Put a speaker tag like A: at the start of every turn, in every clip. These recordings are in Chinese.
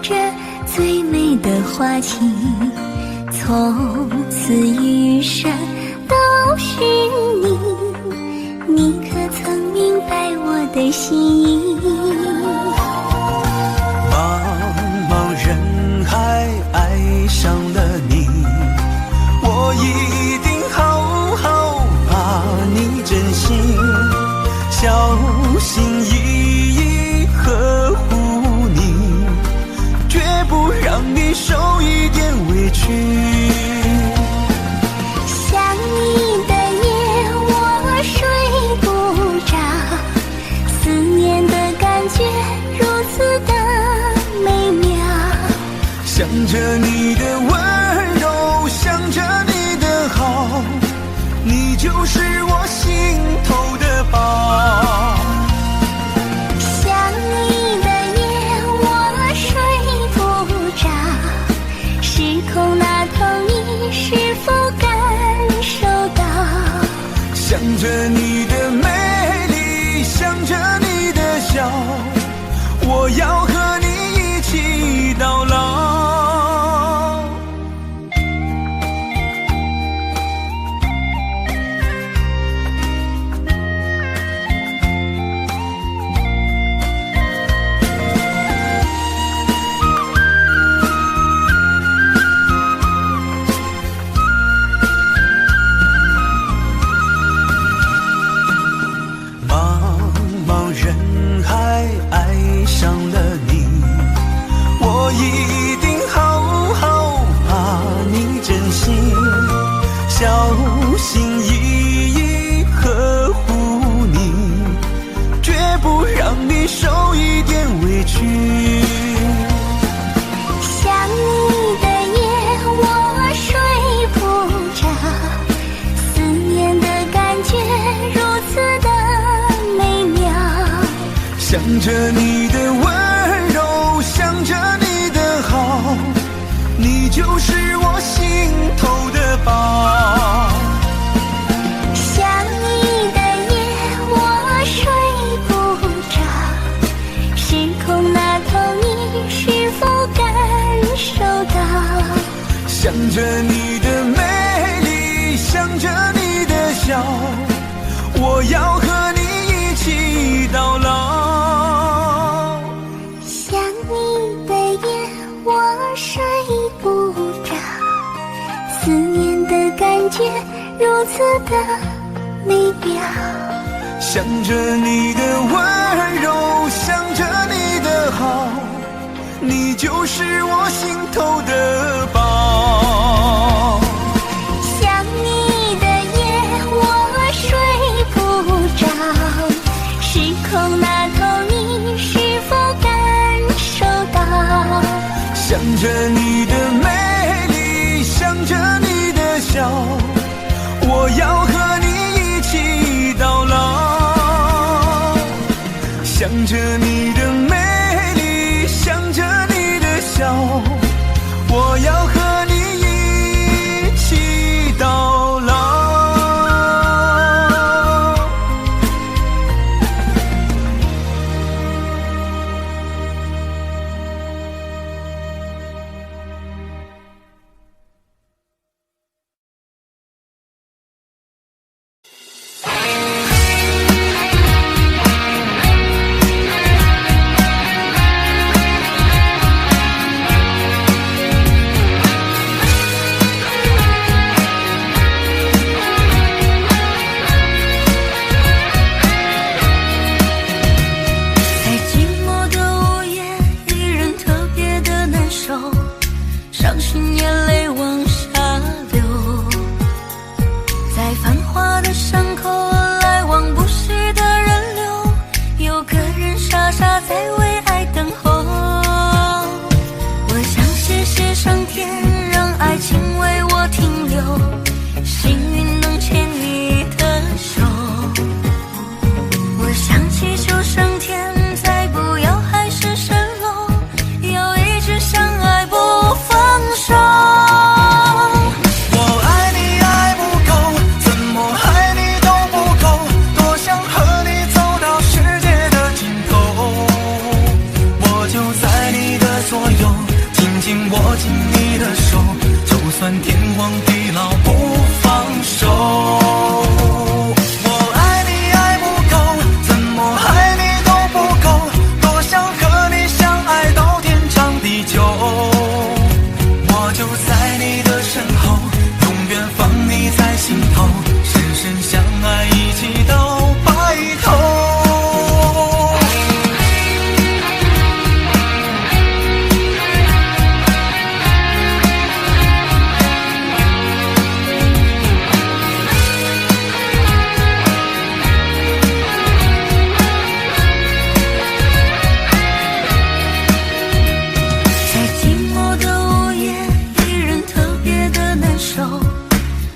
A: 这最美的花期，从此余生都是你。你可曾明白我的心意？
B: 茫茫人海爱上了你，我一定好好把你珍惜，小心翼翼呵护你，绝不让你受一点委屈。
A: 想你的夜我睡不着，思念的感觉如此的美妙。
B: 想着你的温柔，想着你的好，你就是我心头的宝。
A: 想你的夜我睡不着，时空那头你是否感受到？
B: 想着你的美丽，想着你的笑，我要和你一起到老。爱上了你，我一定好好把你珍惜，小心翼翼呵护你，绝不让你受一点委屈。
A: 想你的夜我睡不着，思念的感觉如此的美妙。
B: 想着你的温柔，想着你的好，你就是我心头的宝。
A: 想你的夜我睡不着，时空那头你是否感受到？
B: 想着你的美丽，想着你的笑，我要和你一起到老。
A: 想你的夜我睡不着，思念的感觉如此的美妙。
B: 想着你的温柔，想着你的好，你就是我心头的宝。
A: 想你的夜我睡不着，时空那头你是否感受到？
B: 想着你的美丽，想着你的笑，我要和你一起到老。想着你的美丽，想着你的笑，我要和你一起到老。
A: 伤心眼泪往下流，在繁华的巷口，来往不息的人流，有个人傻傻在为爱等候。我想谢谢上天，让爱情为我停留，幸运能牵你的手。我想祈求上天，再不要海市蜃楼，要一直相爱不放手。
B: 我爱你爱不够，怎么爱你都不够，多想和你走到世界的尽头，我就在你的左右。紧握紧你的手，就算天荒地老不放手。我爱你爱不够，怎么爱你都不够，多想和你相爱到天长地久。我就在你的身后，永远放你在心头，深深相爱一起到白头。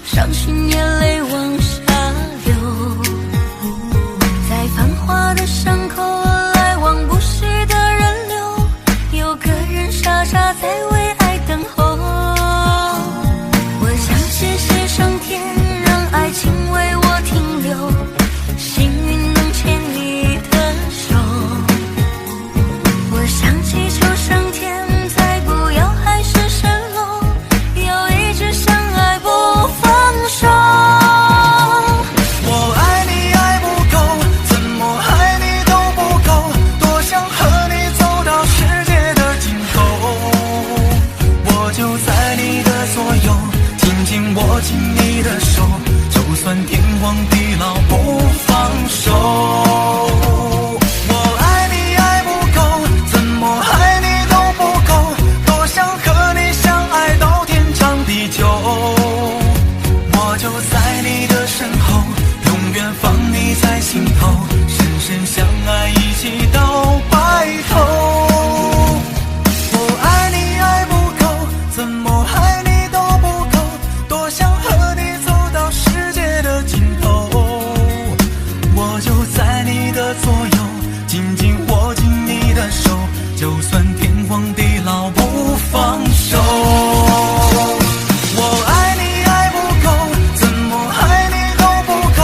A: 伤心眼泪往下流，在繁华的伤口，来往不息的人流，有个人傻傻在为爱等候。我想谢谢上天，让爱情为我停留，幸运能牵你的手。我想祈求上天，再不要海市蜃楼，要一直相爱不放手。
B: 我爱你爱不够，怎么爱你都不够，多想和你走到世界的尽头。我就在你的左右，紧紧握紧你的手，就算天荒地老不放手。我爱你爱不够，怎么爱你都不够，多想和你相爱到天长地久。我就在你的身后，永远放你在心头，深深相爱一起到白头。我爱你爱不够，怎么爱你都不够，多想和你走到世界的尽头。我就在你的左右，紧紧握紧你的手，就算天荒地老不放手。我爱你爱不够，怎么爱你都不够，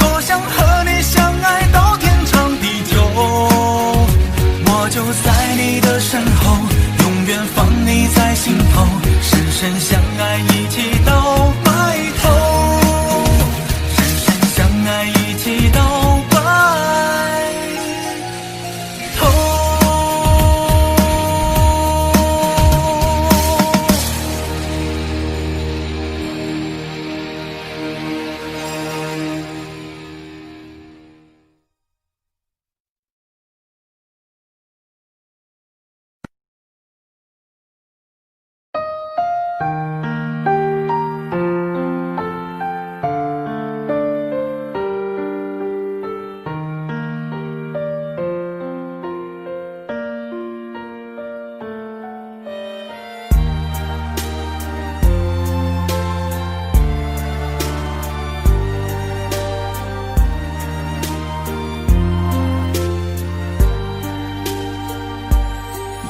B: 多想和你相爱到天长地久。我就在你的身后，永远放你在心头，深深相爱一起到白头，深深相爱一起到白头。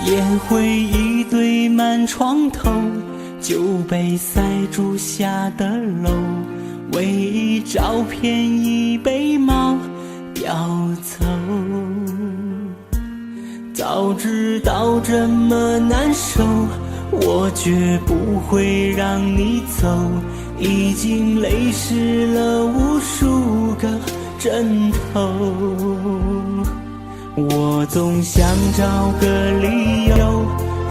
C: 烟灰一堆满床头，酒杯塞住下的漏，唯一照片已被猫叼走。早知道这么难受，我绝不会让你走，已经泪湿了无数个枕头。我总想找个理由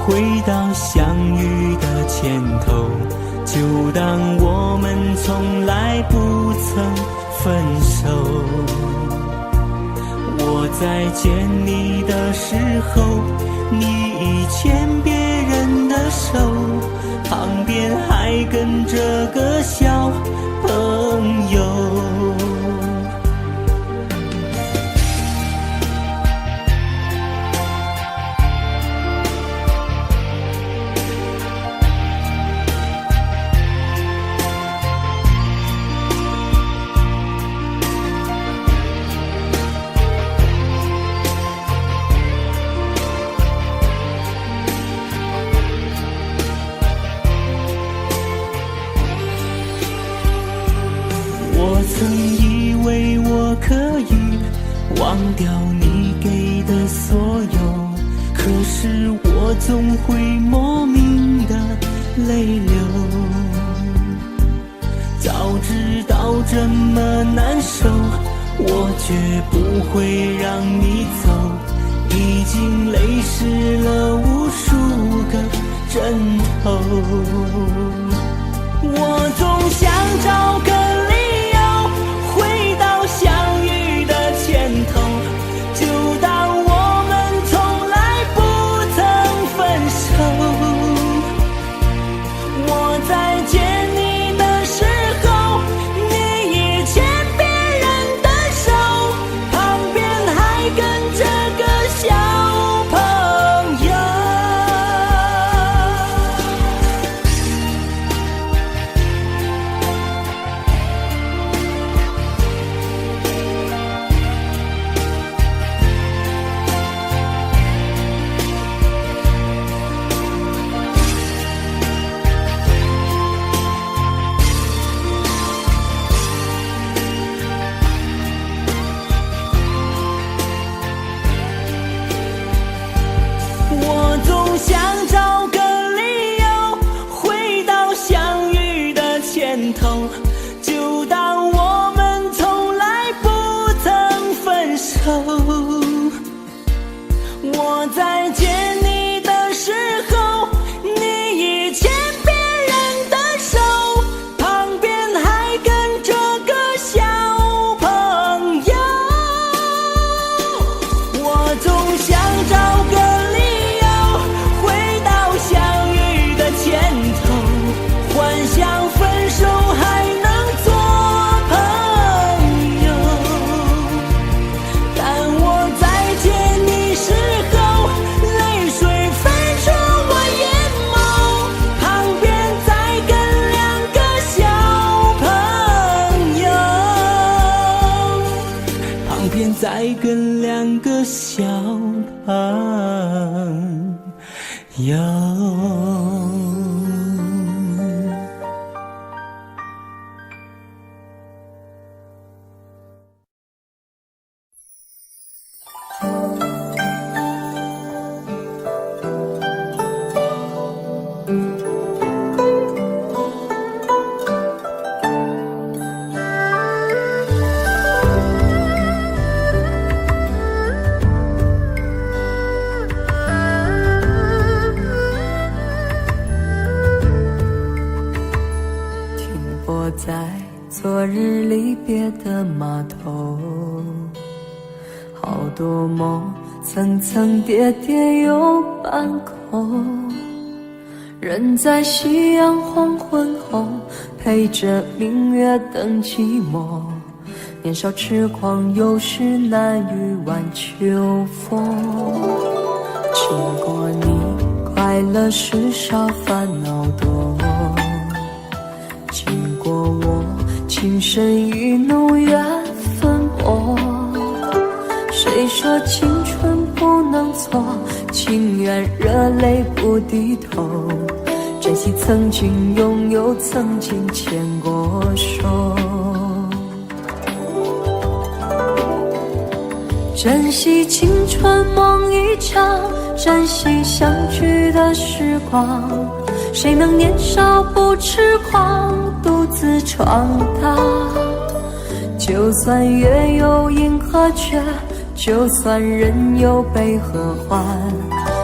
C: 回到相遇的前头，就当我们从来不曾分手。我在见你的时候，你已牵别人的手，旁边还跟着个小朋友。我曾以为我可以忘掉你给的所有，可是我总会莫名泪流。早知道这么难受，我绝不会让你走，已经泪湿了无数个枕头。我总想找个理由回到相遇的前头，就当我们从来不曾分手。我在见你的时候，你已牵别人的手，旁边还跟着个小朋友。我总想找个理由回到相遇的前头，就当我们从来不曾分手。我在见你的时候，你已牵别人的手，旁边还跟着个小朋友。我总想找个理由回到相遇的前头，幻想分手还能做朋友，但我在见你时候，泪水泛出我眼眸，旁边再跟两个小朋友，旁边再跟两个小朋友。
D: 在昨日离别的码头，好多梦层层叠叠又半空，人在夕阳黄昏后，陪着明月等寂寞，年少痴狂有时难御晚秋风。经过你，快乐时少烦恼多，经过我，情深意浓缘分薄。谁说青春不能错，情愿热泪不低头，珍惜曾经拥有，曾经牵过手，珍惜青春梦一场，珍惜相聚的时光。谁能年少不痴狂，独自闯荡？就算月有阴和缺，就算人有悲和欢，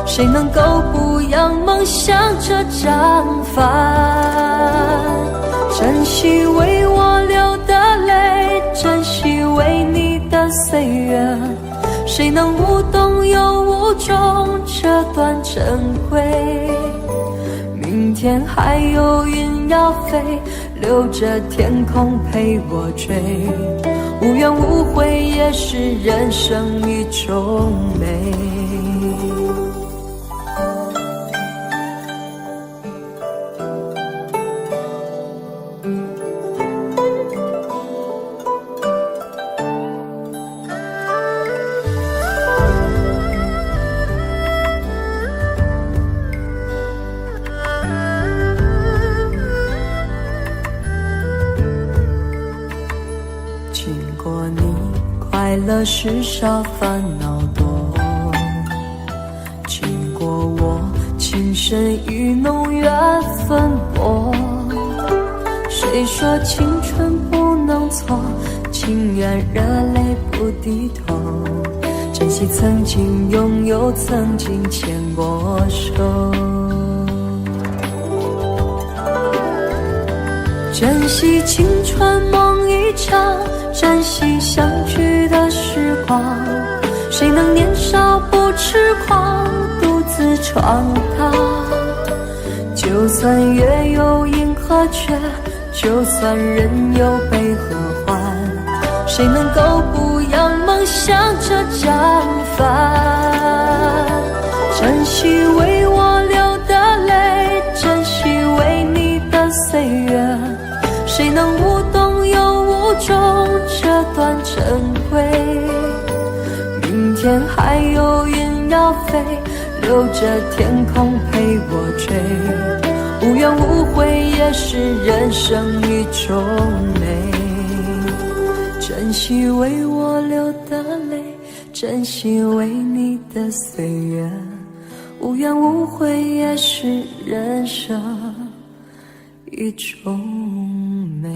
D: 谁能够不扬梦想这张帆？珍惜为我流的泪，珍惜为你的岁月，谁能无动又无衷这段珍贵？明天还有云要飞，留着天空陪我追，无怨无悔也是人生一种美。经过你，快乐时少烦恼多，经过我，情情深意浓缘分薄。谁说青春不能错，情愿热泪不低头，珍惜曾经拥有，曾经牵过手。珍惜青春梦一场，珍惜相聚的时光。谁能年少不痴狂，独自闯荡？就算月有阴和缺，就算人有悲和欢，谁能够不扬梦想着绽放？珍惜为我流的泪，珍惜为你的岁月，谁能无动又无衷这段珍贵？明天还有云要飞，留着天空陪我追，无怨无悔也是人生一种美。珍惜为我流的泪，珍惜为你的岁月，无怨无悔也是人生一种美。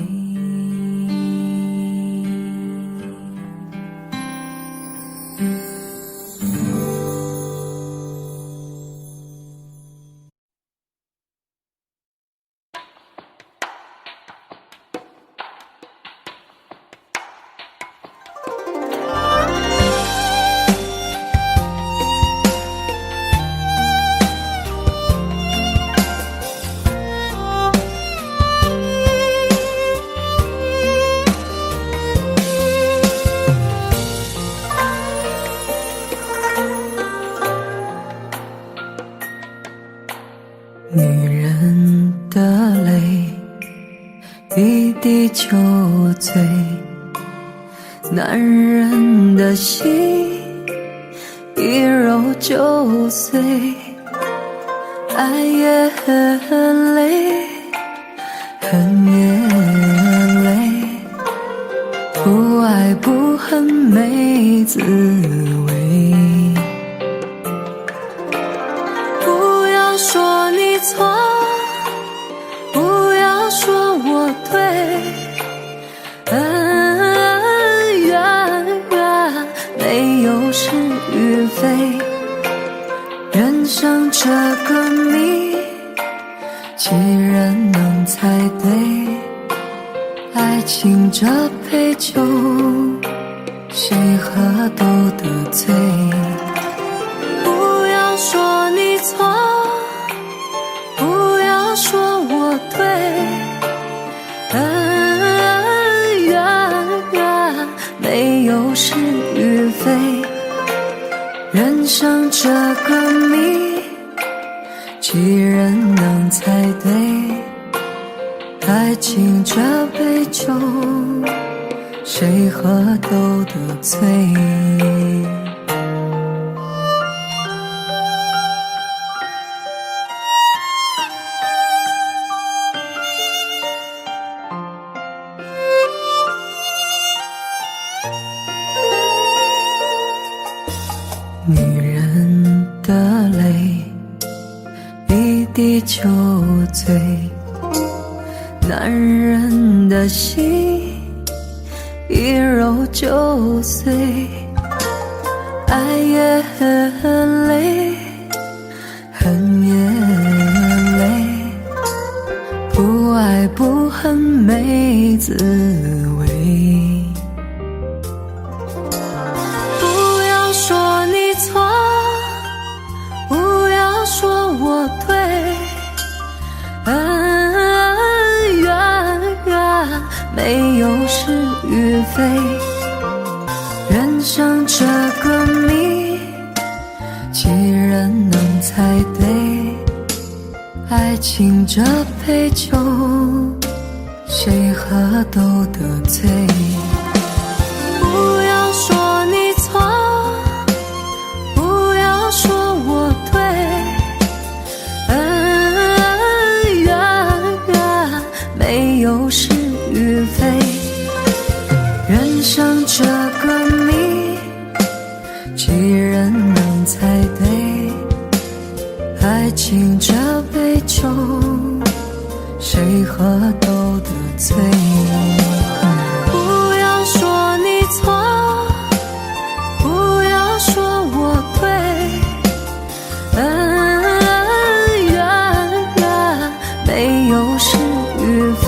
D: 女人的泪一滴就醉，男人的心一揉就碎。爱也很累，恨也累，不爱不恨没滋味。不要说你错，不要说我对，恩怨没有是与非，人生这个谜，几人能猜对？爱情这杯酒，谁喝都得醉。不要说你错，不要说我对，恩怨没有是与非，人生这个谜，几人能猜对？爱情这杯酒，谁喝都得醉。女人的泪一滴就醉，男人的心一揉就碎。爱也很累，恨也累，不爱不恨没滋味。不要说你错，不要说我对，恩怨没有是与非，人生这个谜，几人能猜对？爱情这杯酒，谁喝都得醉。不要说你错，不要说我对，恩怨没有是与非，人生这个谜，几人能猜对？爱情这酒，谁喝都得醉。不要说你错，不要说我对，恩怨没有是与非。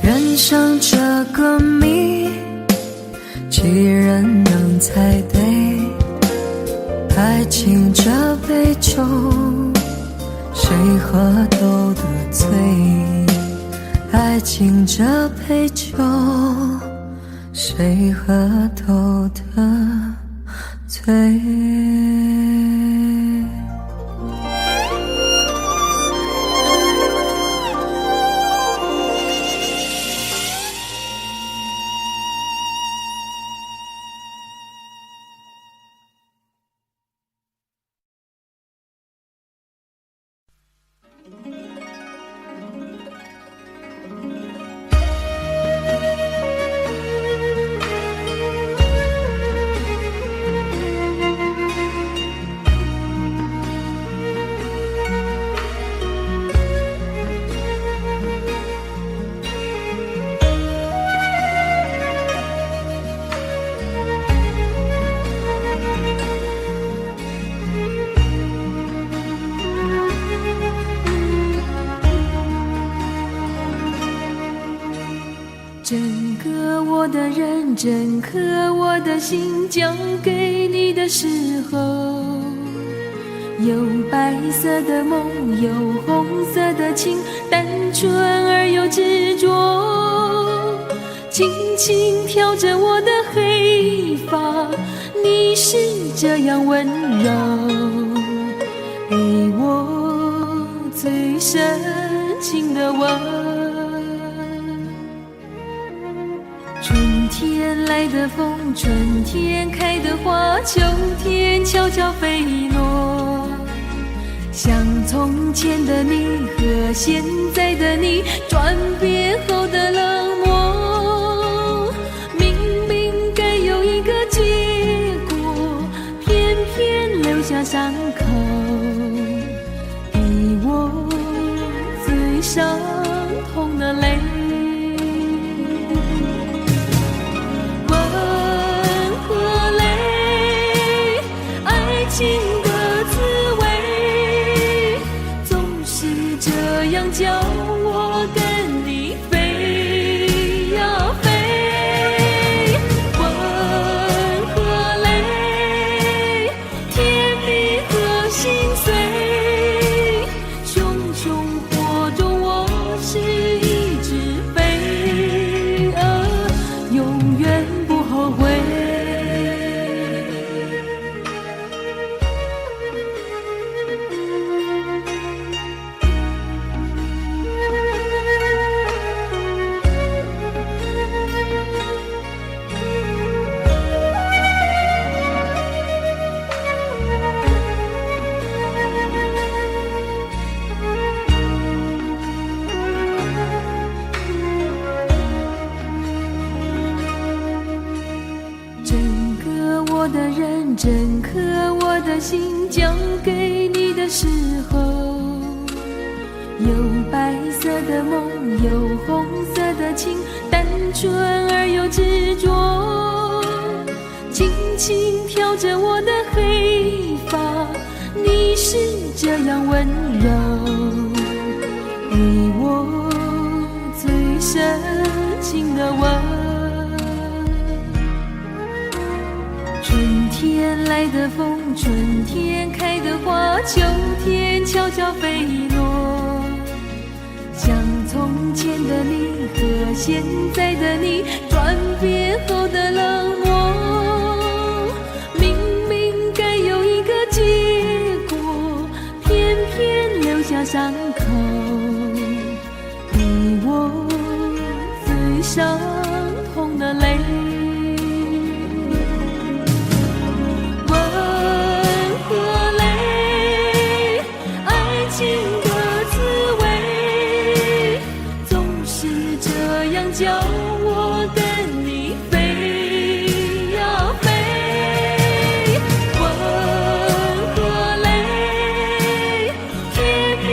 D: 人生这个谜，几人能猜对？爱情这杯酒，谁喝都得醉。爱情这杯酒，谁喝都得醉。整个我的人，整颗我的心交给你的时候，有白色的梦，有红色的情，单纯而又执着。轻轻挑着我的黑发，你是这样温柔，给我最深情的吻。春天来的风，春天开的花，秋天悄悄飞落。像从前的你和现在的你，转变后的冷漠。明明该有一个结果，偏偏留下伤口，给我最伤痛的泪。情的滋味，总是这样叫我跟你飞呀飞。温和泪，甜蜜和心碎，熊熊火中我是一只飞蛾，永远不后悔。我的人，整颗我的心交给你的时候，有白色的梦，有红色的情，单纯而又执着。轻轻挑着我的黑发，你是这样温柔，给我最深情的吻。春天来的风，春天开的花，秋天悄悄飞落。像从前的你和现在的你，转变后的冷漠。明明该有一个结果，偏偏留下伤口，给我最伤痛的泪。叫我跟你飞呀飞，温和泪，甜蜜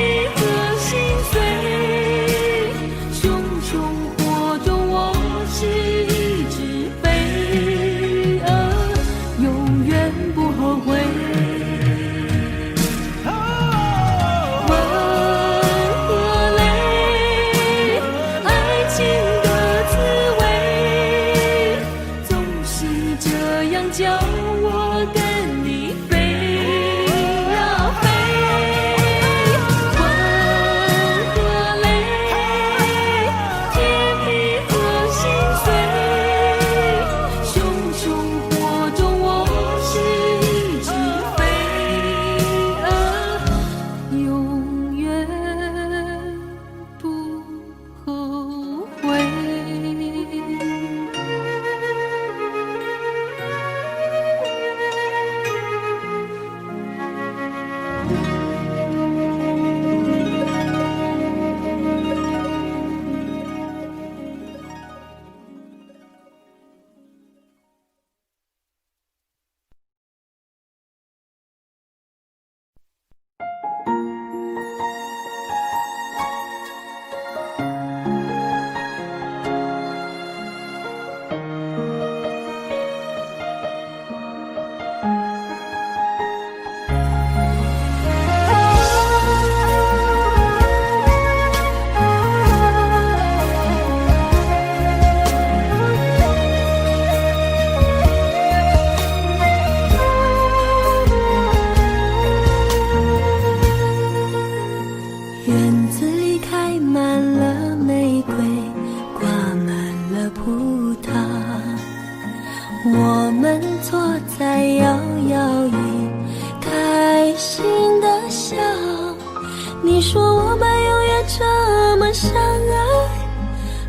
D: 你说我们永远这么相爱，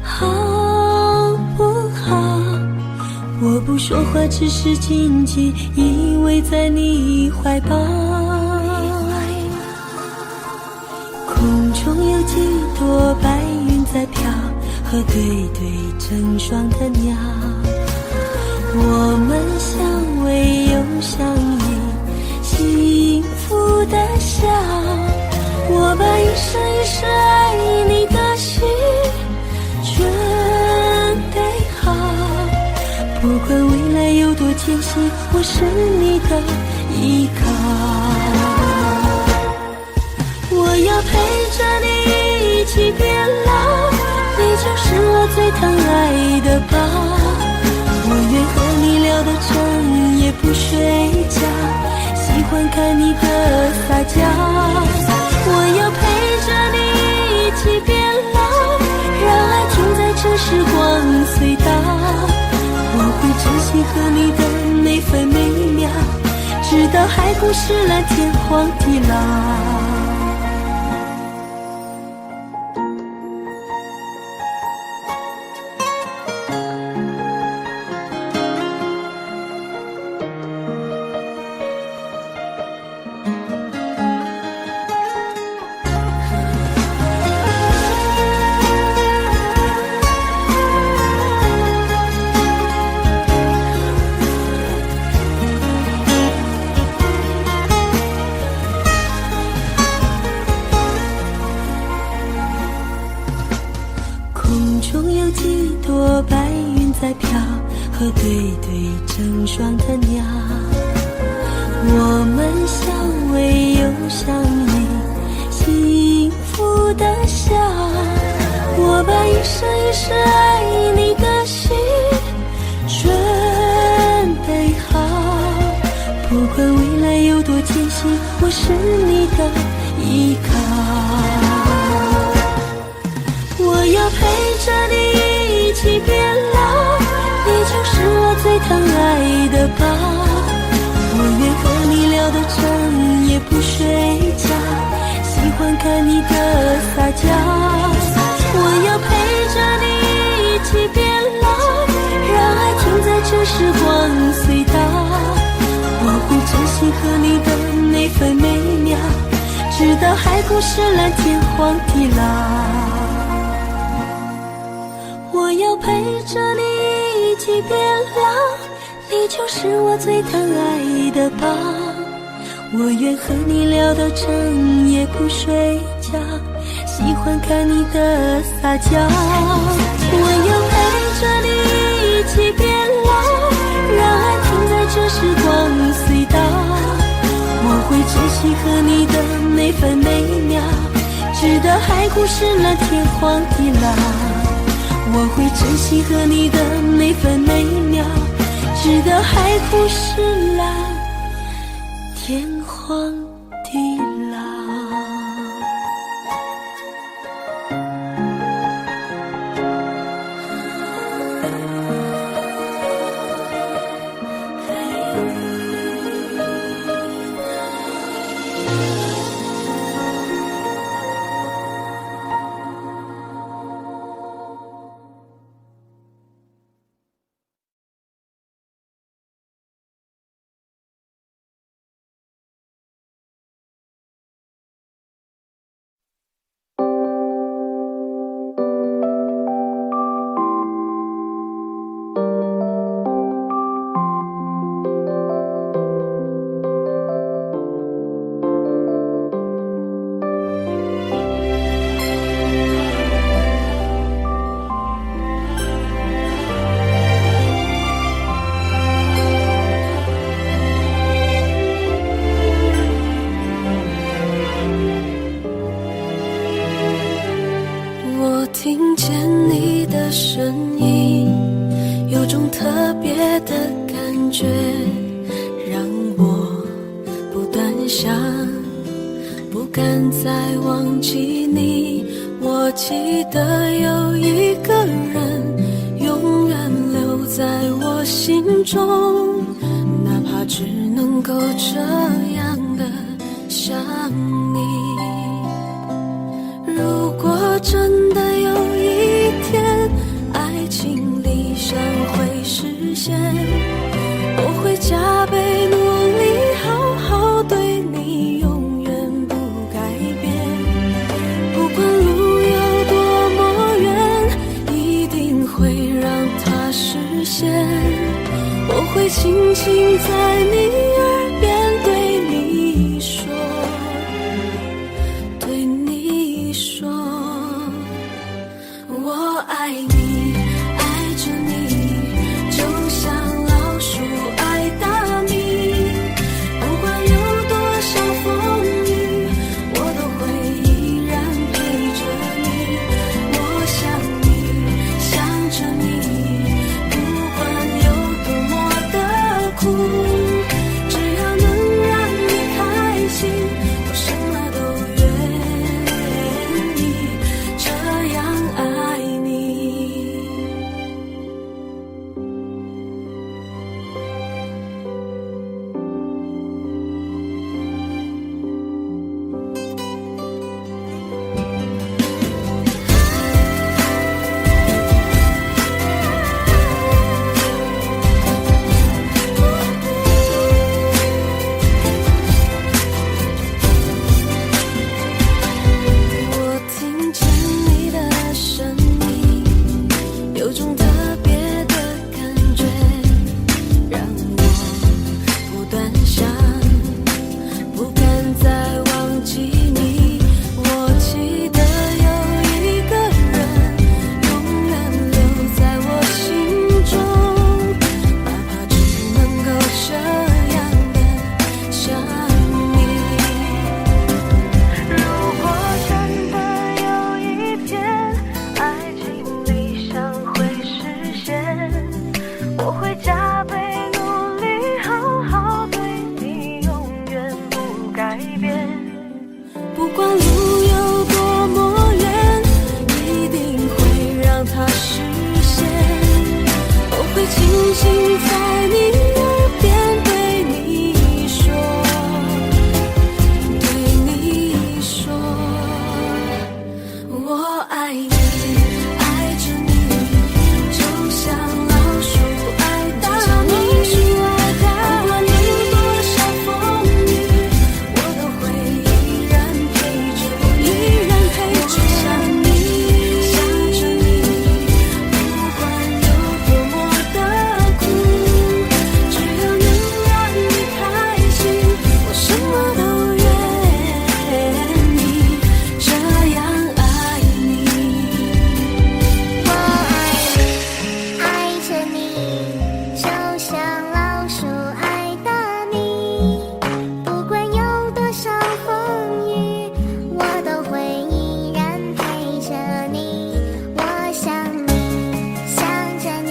D: 好不好？我不说话，只是紧紧依偎在你怀抱。空中有几朵白云在飘，和对对成双的鸟。我们相偎又相依，幸福的笑。我把一生一世爱你的心准备好，不管未来有多艰辛，我是你的依靠。我要陪着你一起变老，你就是我最疼爱的宝。我愿和你聊到整夜不睡觉，喜欢看你的撒娇。我要陪着你一起变老，让爱停在这时光隧道。我会珍惜和你的每分每秒，直到海枯石烂，天荒地老。白云在飘，和对对成双的鸟。我们相偎又相依，幸福的笑。我把一生一世爱你的心准备好，不管未来有多艰辛，我是你的依靠。我要陪着你一起变老，你就是我最疼爱的宝。我愿和你聊到整夜不睡觉，喜欢看你的撒娇。我要陪着你一起变老，让爱停在这时光隧道。我会珍惜和你的每分每秒，直到海枯石烂，天荒地老。我要陪着你一起变老，你就是我最疼爱的宝。我愿和你聊到整夜不睡觉，喜欢看你的撒娇。我要陪着你一起变老，让爱停在这时光隧道。我会珍惜和你的每分每秒，直到海枯石烂，天荒地老。我会珍惜和你的每分每秒，直到海枯石烂，天荒地老。
E: 听见你的声音，有种特别的感觉，让我不断想，不敢再忘记你。我记得有一个人永远留在我心中，哪怕只能够这样的想你。管路有多么远，一定会让它实现。我会轻轻在你耳边对你说，对你说，我爱你，爱着你，就像老鼠爱大米。不管有多少风雨，我都会依然陪着你。我想你，想着你，不管有多么的苦，只要能让你开心，我什么都愿意，这样爱你。我听见你的声音，有种特别的感觉，让我不断想，不敢再忘记你。我记得有一个人永远留在我心中，哪怕只能够这样的想你。如果真的有一天爱情理想会实现，我会加倍努力，好好对你，永远不改变。不管路有多么远，一定会让它实现。我会轻轻在你耳边对你说，对你说，我爱你，爱着你，就像老鼠爱大米。不管有多少风雨，我都会依然陪着你。我想你，想着你，不管有多么的苦，只要能让你开心，我什么都愿意，这样爱你。
A: 我爱你，爱着你，就像老鼠爱大米。不管有多少风雨，我都会依然陪着你。我想你，想着你，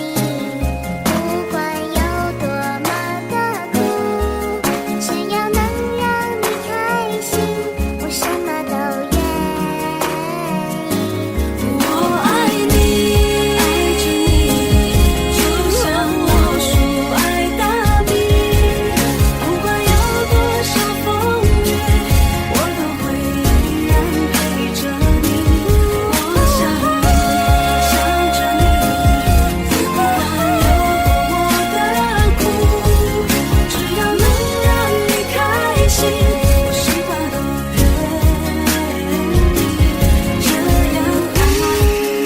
A: 不管有多么的苦，只要能让你开心，我什么都愿意。
E: 我爱你，爱着你，就像老鼠爱大米。不管有多少风雨，我都会依然陪着你。我想你，想着你，不管有多么的苦，只要能让你开心，我什么都愿意，这样爱你，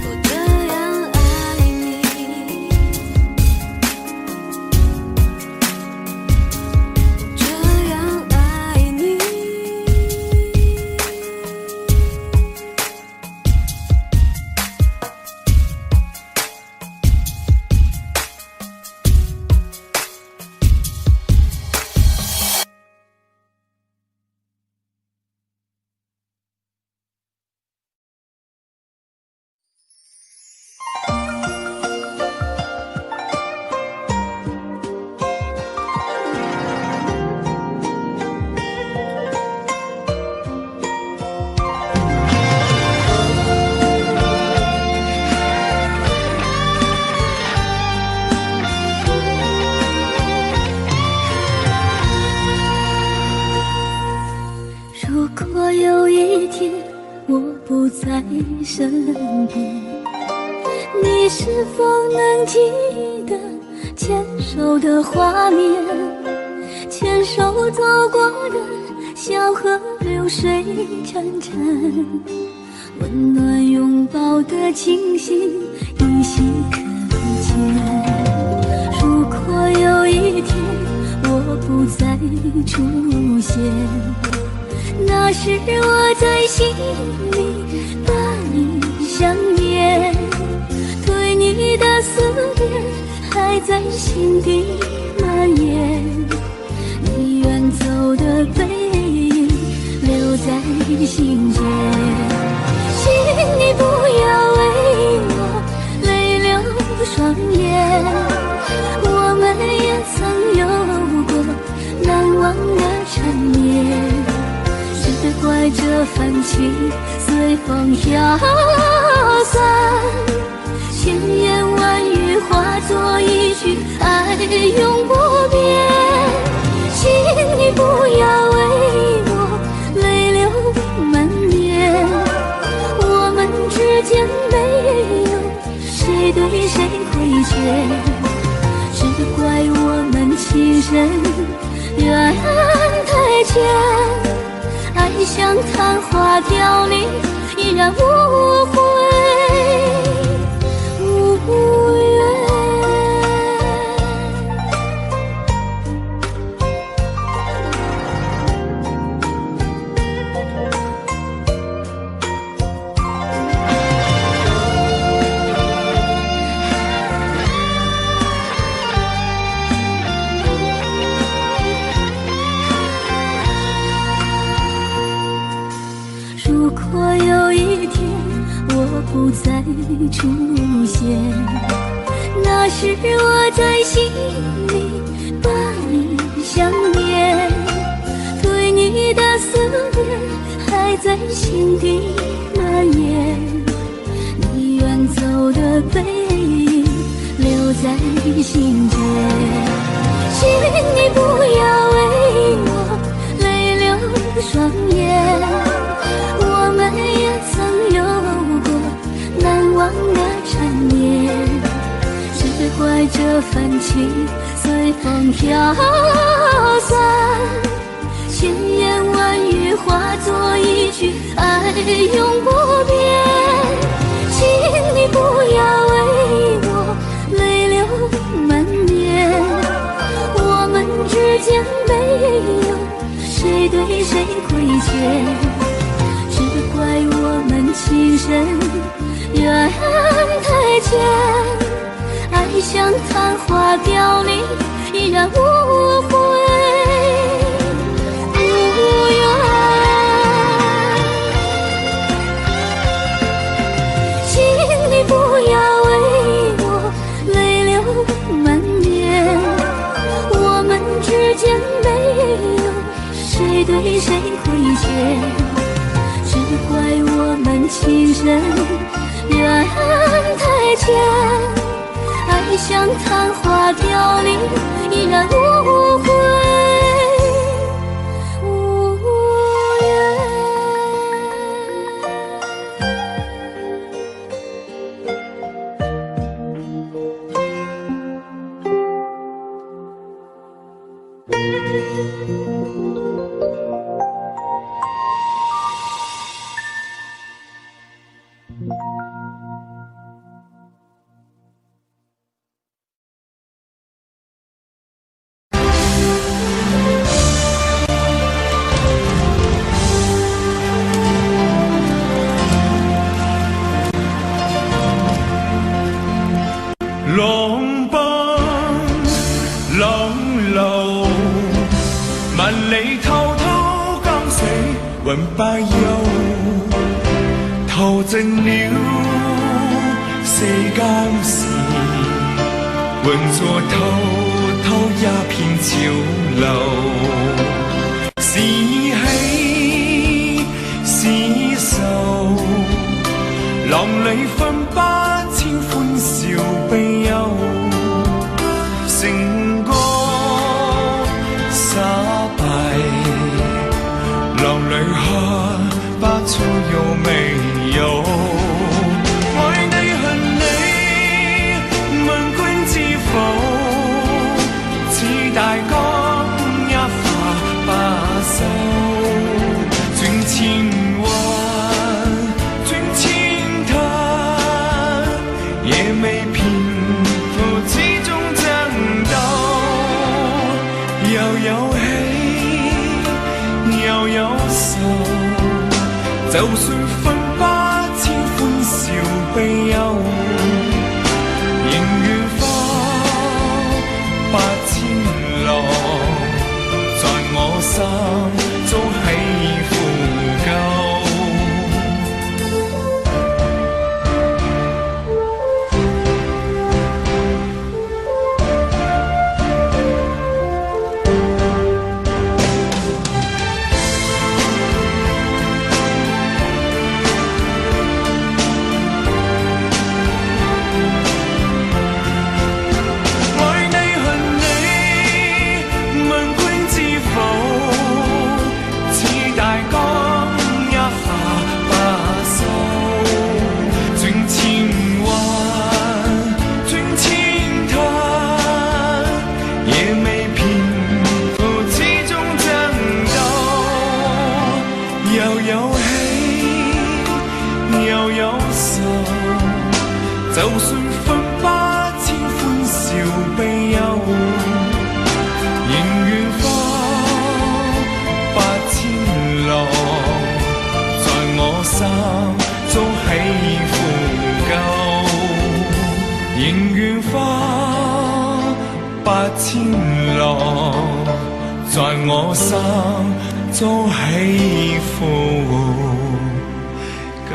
E: 我这样爱你，这样爱你。
D: 如果有一天我不在身边，你是否能记得牵手的画面？
A: 牵手走过的小河流水潺潺，温暖拥抱的情形依稀可见。如果有一天我不再出现，那时我在心里把你想念，对你的思念还在心底蔓延。你远走的背影留在心间，请你不要为我泪流双眼，我们也曾有过难忘的缠绵，只怪这份情随风飘散，千言万语化作一句爱永不变。请你不要为我泪流满面，我们之间没有谁对谁亏欠，只怪我们情深缘太浅，爱像昙花凋零，依然无悔无怨。如果有一天我不再出现，那时我在心里把你想念，对你的思念还在心底蔓延。你远走的背影留在心间，请你不要为我泪流双眼，我们也曾有过难忘的缠绵，只怪这份情随风飘散，千言万语化作一句爱永不变。请你不要为我泪流满面，我们之间没有谁对谁亏欠，只怪我们情深缘太浅，爱像昙花凋零，依然无悔无怨。请你不要为我泪流满面，我们之间没有谁对谁亏欠，只怪我们情深缘太浅，爱像昙花凋零，依然无悔无怨。
B: 浪奔浪流，萬里滔滔江水永不休，淘盡了世間事，換作滔滔一片潮流。是喜是愁，浪裏分不清歡笑悲憂，成個失敗，浪裏看不出有沒有。愛你恨你，問君知否？似大江也愁，就算分不清歡笑悲憂，仍願化八千浪，在我心中起伏夠。就算分不清歡笑悲憂，仍願化八千浪，在我心中起伏夠，仍願化八千浪，在我心中起伏夠。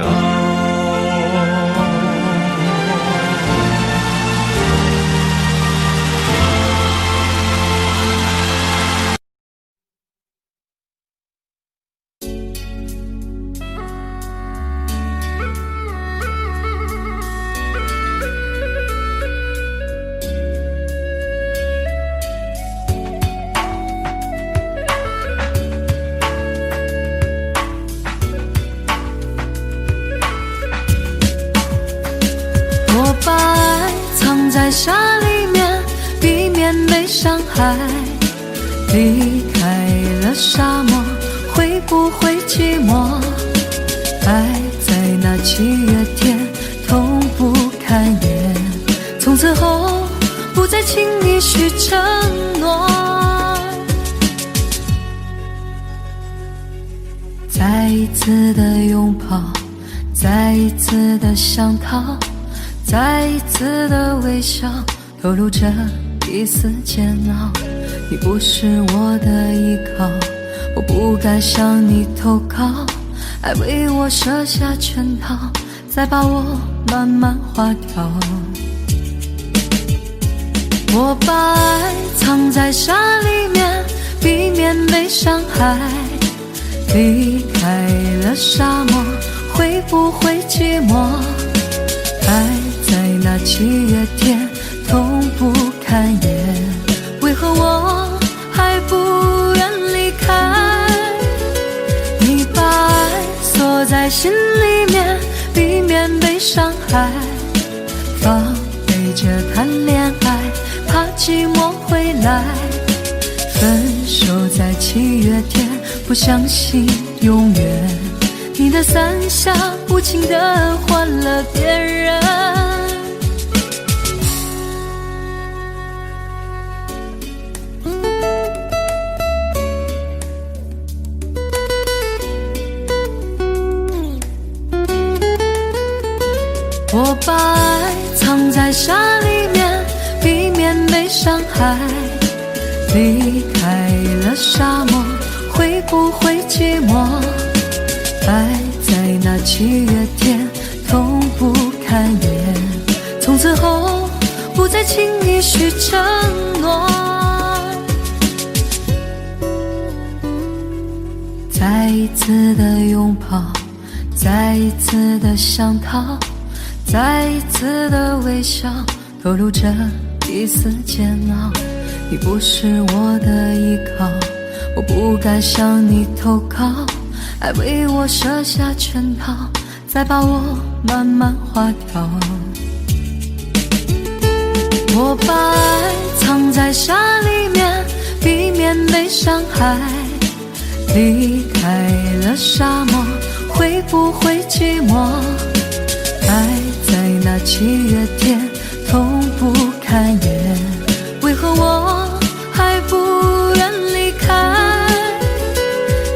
D: 把爱藏在沙里面，避免被伤害。离开了沙漠，会不会寂寞？爱在那7月天，痛不堪言。从此后，不再轻易许承诺。再一次的拥抱，再一次的想逃。再一次的微笑，透露着一丝煎熬。你不是我的依靠，我不该向你投靠。爱为我设下圈套，再把我慢慢划掉。我把爱藏在沙里面，避免被伤害。离开了沙漠，会不会寂寞？爱在那7月天，痛不堪言。为何我还不愿离开？你把爱锁在心里面，避免被伤害。防备着谈恋爱，怕寂寞会来。分手在7月天，不相信永远。你的伞下无情地换了别人。我把爱藏在沙里面，避免被伤害。离开了沙漠，会不会寂寞？爱在那7月天，痛不堪言。从此后，不再轻易许承诺。再一次的拥抱，再一次的想逃，再一次的微笑，透露着一丝煎熬。你不是我的依靠，我不该向你投靠。爱为我设下圈套，再把我慢慢划掉。我把爱藏在沙里面，避免被伤害。离开了沙漠，会不会寂寞？爱在那7月天，痛不堪言。为何我还不愿离开？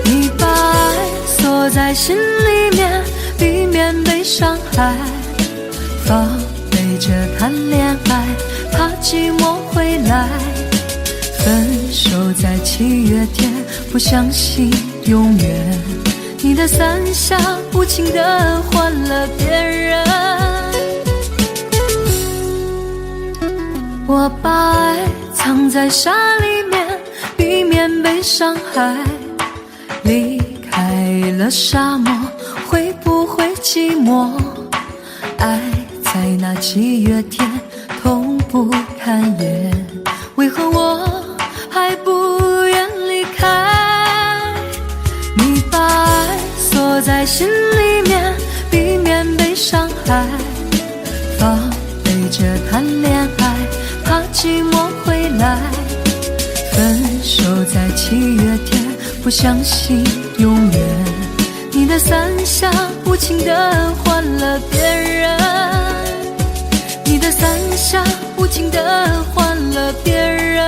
D: 你把爱心里面，避免被伤害。防备着谈恋爱，怕寂寞回来。分手在7月天，不相信永远。你的伞下无情地换了别人。我把爱藏在沙里面，避免被伤害。离开了沙漠，会不会寂寞？爱在那7月天痛不堪言，为何我还不愿离开？你把爱锁在心里面，避免被伤害。防备着谈恋爱，怕寂寞回来。分手在7月天，不相信永远。你的伞下无情地换了别人，你的伞下无情地换了别人。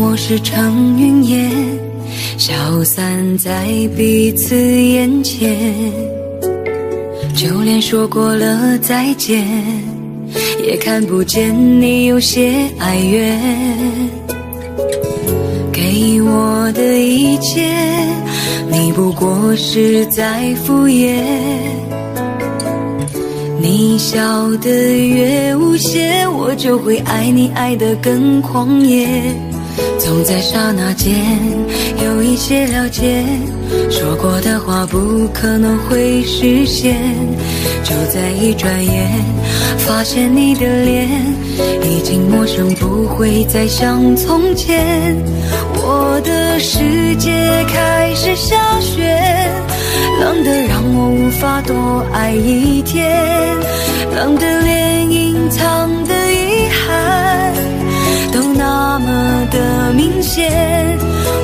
D: 我是场云烟，消散在彼此眼前，就连说过了再见，也看不见你有些哀怨。给我的一切，你不过是在敷衍。你笑得越无邪，我就会爱你爱得更狂野。总在刹那间有一些了解，说过的话不可能会实现。就在一转眼，发现你的脸已经陌生，不会再像从前。我的世界开始下雪，冷得让我无法多爱一天，冷得连隐藏的遗憾都那么的明显。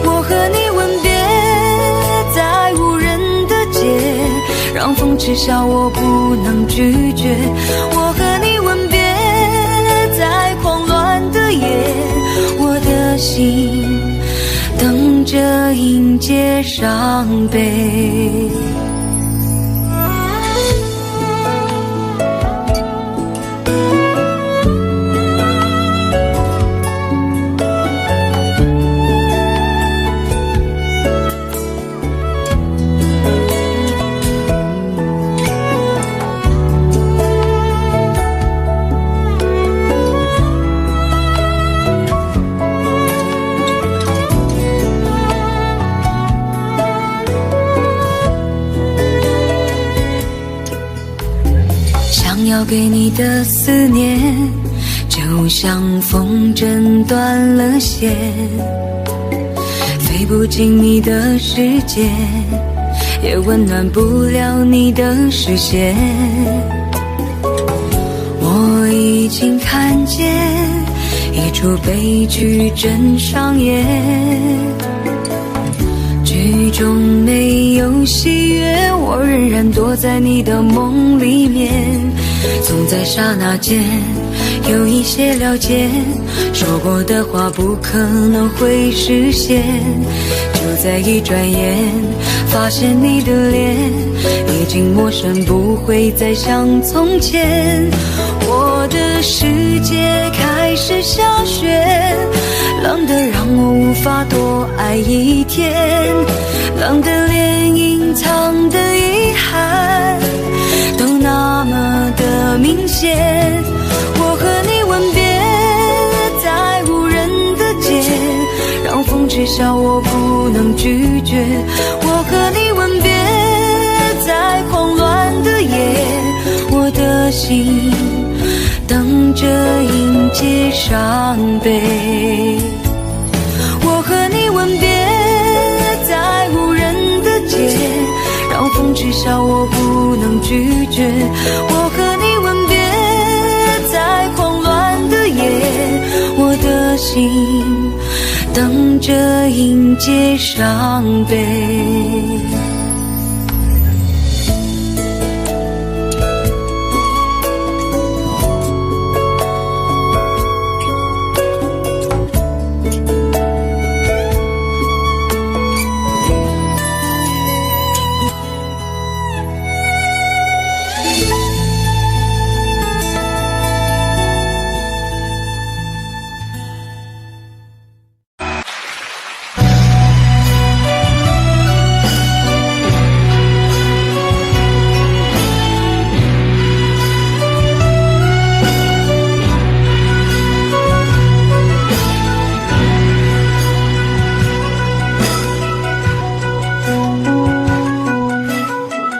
D: 我和你吻别在无人的街，让风痴笑我不能拒绝。我和你吻别在狂乱的夜，我的心等着迎接伤悲。要给你的思念，就像风筝断了线，飞不进你的世界，也温暖不了你的视线。我已经看见一出悲剧正上演，剧中没有喜悦，我仍然躲在你的梦里面。总在刹那间有一些了解，说过的话不可能会实现，就在一转眼发现你的脸已经陌生，不会再像从前。我的世界开始下雪，冷得让我无法多爱一天，冷得连隐藏的遗憾都那么的明显。我和你吻别在无人的街，让风知晓我不能拒绝。我和你吻别在慌乱的夜，我的心等着迎接伤悲。我和你吻别在无人的街，让风知晓我不能拒绝。我和你吻别在慌乱的夜，我的心等着迎接伤悲。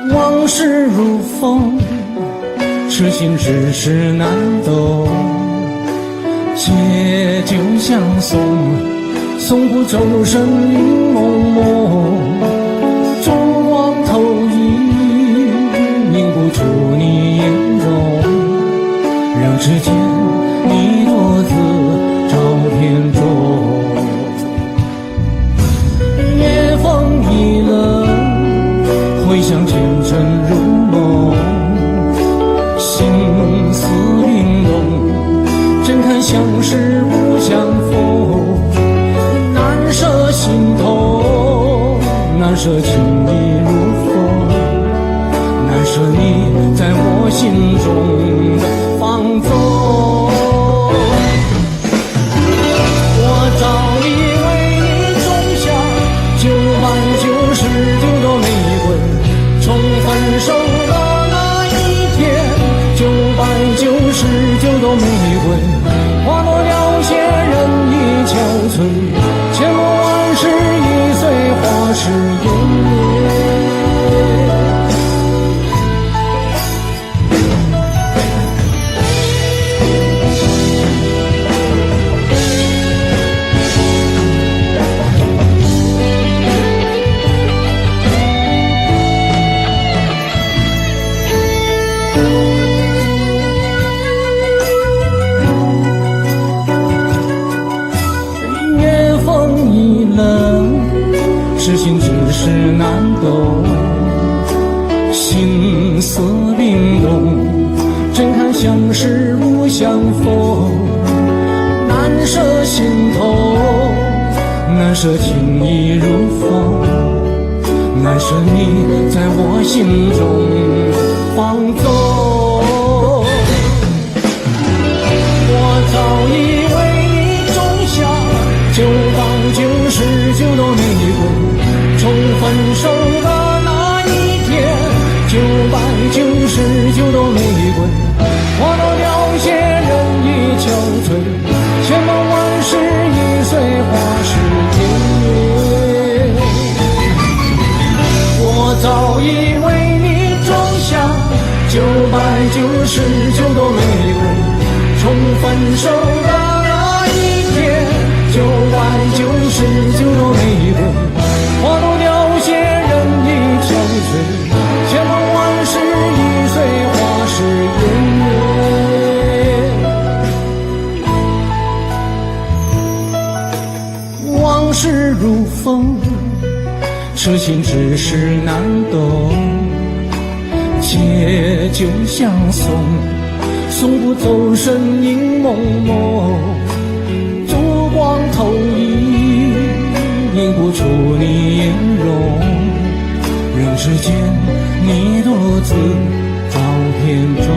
C: 往事如风，痴心只是难懂。借酒相送，送不走身影蒙蒙。烛光投影，凝不出你颜容。让指尖你落字照片中。夜风已冷，回想前尘如梦，心思灵动，怎堪相识不相逢。难舍心头，难舍情意如风，难舍你在我心中放纵。我早已为你种下999朵玫瑰，从分手的那一天，999朵玫瑰花落了些人已憔悴，千梦万世已随花事烟灭。痴心只是难懂，心思灵动，怎堪相识不相逢。难舍心头，难舍情意如风，难舍你在我心中放纵。我早已为你种下999朵玫瑰，从分手的那一天，999朵玫瑰花落了些人已憔悴，千梦万世已随花事烟灭。我早已为你种下999朵玫瑰，从分手的那一天，999朵玫瑰花落了些人已憔悴，千梦万世已随花事烟灭。往事如风，痴心只是难懂，借且就像送不走身影朦胧，烛光投影，映不出你颜容，人世间你独自照片中。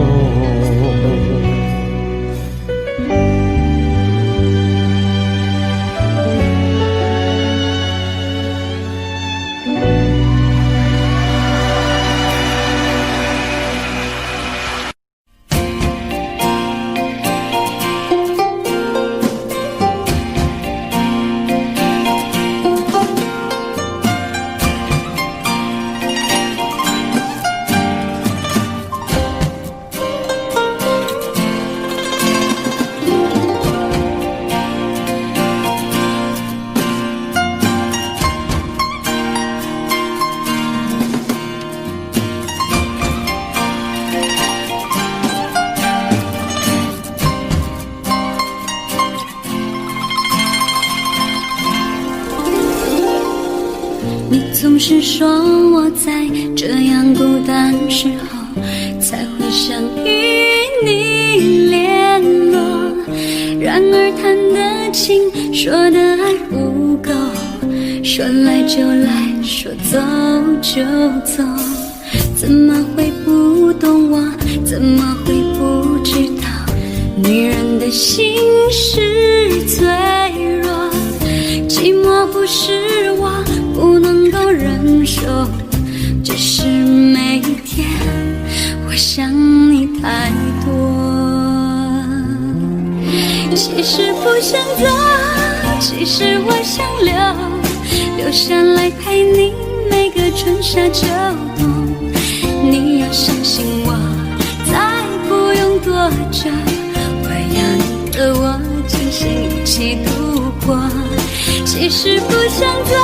A: 你总是说我在这样孤单时候才会想与你联络，然而谈的情，说的爱不够，说来就来，说走就走，怎么会不懂我？怎么会不知道女人的心是脆弱？寂寞不是我不能够忍受，只是每一天我想你太多。其实不想走，其实我想留下来陪你每个春夏秋冬。你要相信我，再不用多久，我要你和我今生一起度过。其实不想走，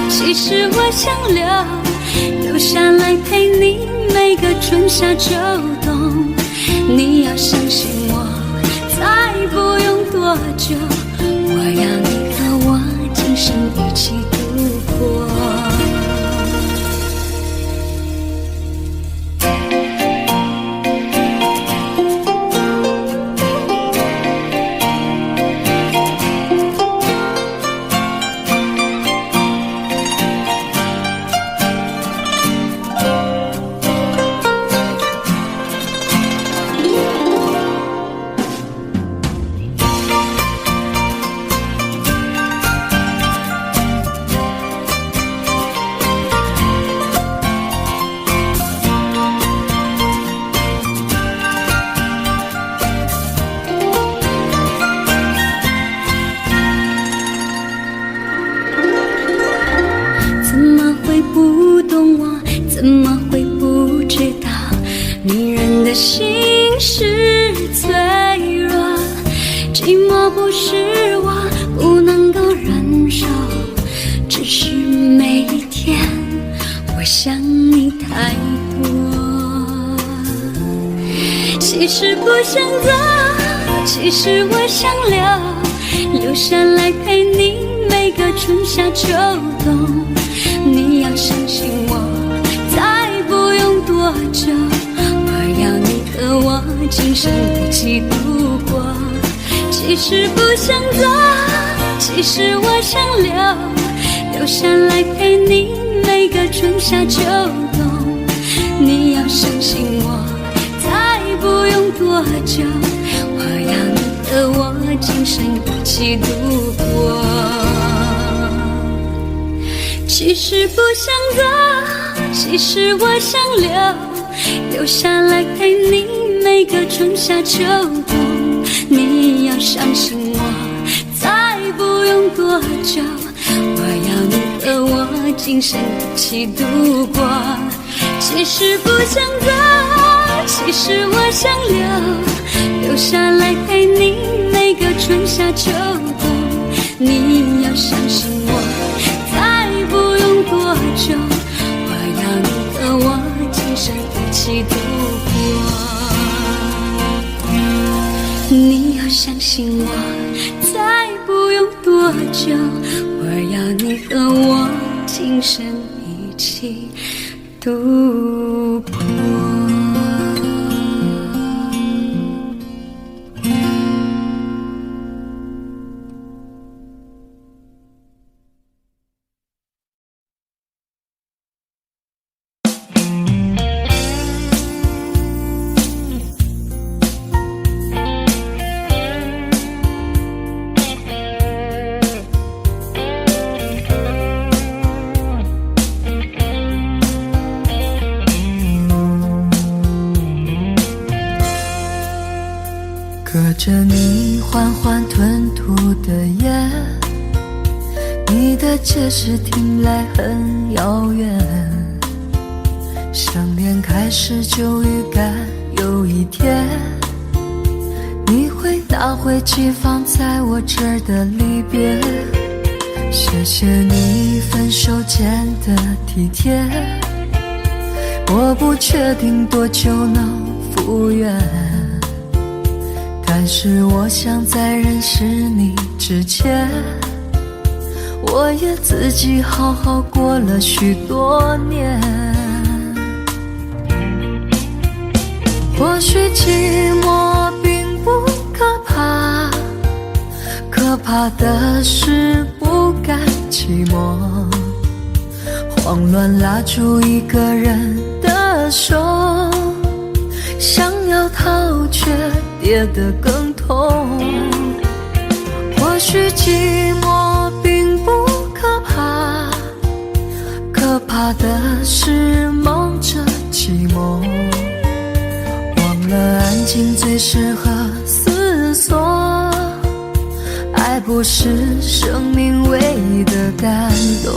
A: 其实我想留下来陪你每个春夏秋冬。你要相信我，再不用多久，我要你和我今生一起度过。怎么会不知道女人的心是脆弱？寂寞不是我不能够忍受，只是每一天我想你太多。其实不想走，其实我想留下来陪你每个春夏秋冬。你要相信我，再不用多久，我要你和我今生一起度过。其实不想走，其实我想留下来陪你每个春夏秋冬。你要相信我，再不用多久，我要你和我今生一起度过。其实不想走，其实我想留下来陪你每个春夏秋冬。你要相信我，再不用多久，我要你和我今生一起度过。其实不想走，其实我想留下来陪你每个春夏秋冬。你要相信我，再不用多久，我要你和我今生一起度过。你要相信我，再不用多久，我要你和我今生一起度过。
D: 隔着你缓缓吞吐的烟，你的解释听来很遥远，想念开始就预感有一天你会拿回寄放在我这儿的离别。谢谢你分手前的体贴，我不确定多久能复原，但是我想在认识你之前，我也自己好好过了许多年。或许寂寞并不可怕，可怕的是不甘寂寞，慌乱拉住一个人的手，想要逃却跌得更痛。或许寂寞并不可怕，可怕的是忙着寂寞，忘了安静最适合思索，爱不是生命唯一的感动。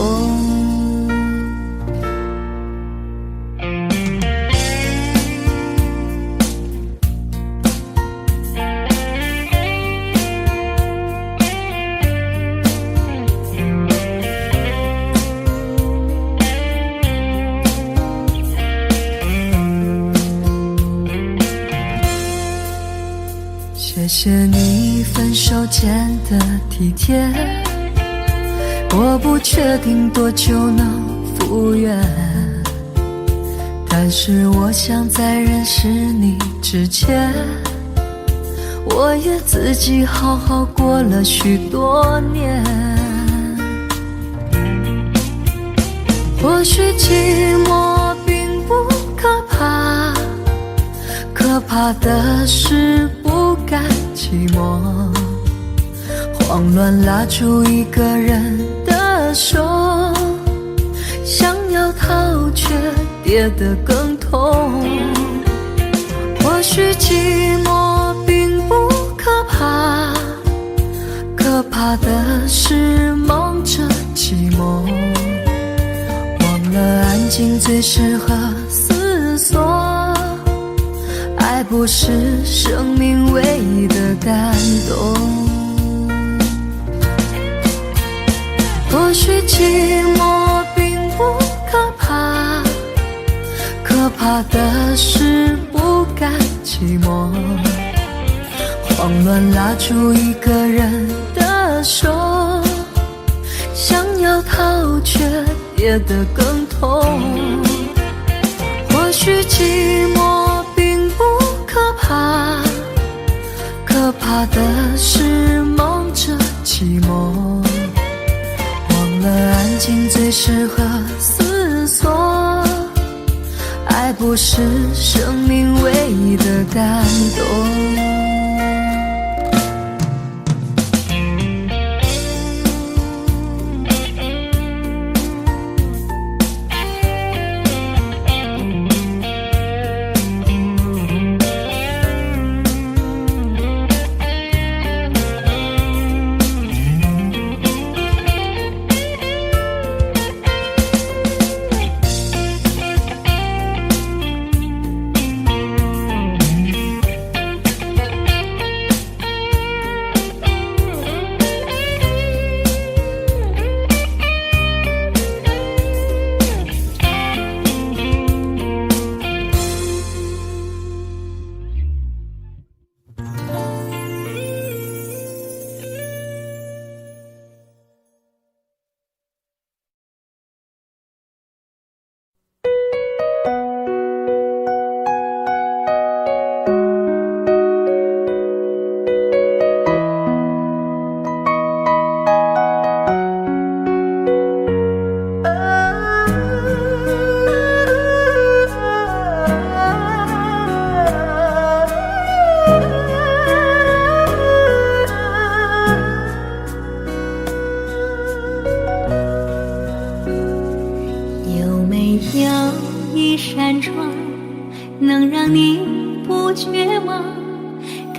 D: 谢谢你分手前的体贴，我不确定多久能复原，但是我想在认识你之前，我也自己好好过了许多年。或许寂寞并不可怕，可怕的是不甘寂寞，慌乱拉住一个人的手，想要逃却跌得更痛。或许寂寞并不可怕，可怕的是忙着寂寞，忘了安静最适合思索，爱不是生命唯一的感动。或许寂寞并不可怕，可怕的是不甘寂寞，慌乱拉住一个人的手，想要逃却跌得更痛。或许寂寞并不可怕，可怕的是忙着寂寞，忘了安静最适合思索，爱不是生命唯一的感动。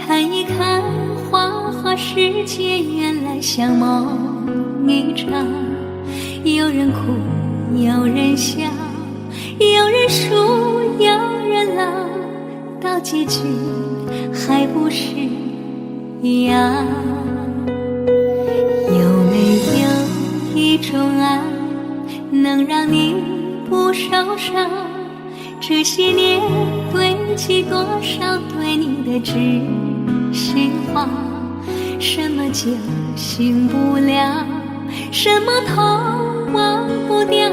A: 看一看花花世界，原来像梦一场。有人哭，有人笑，有人输，有人老，到结局还不是一样。有没有一种爱，能让你不受伤？这些年堆积多少对你的知心话？什么酒醒不了，什么痛忘不掉，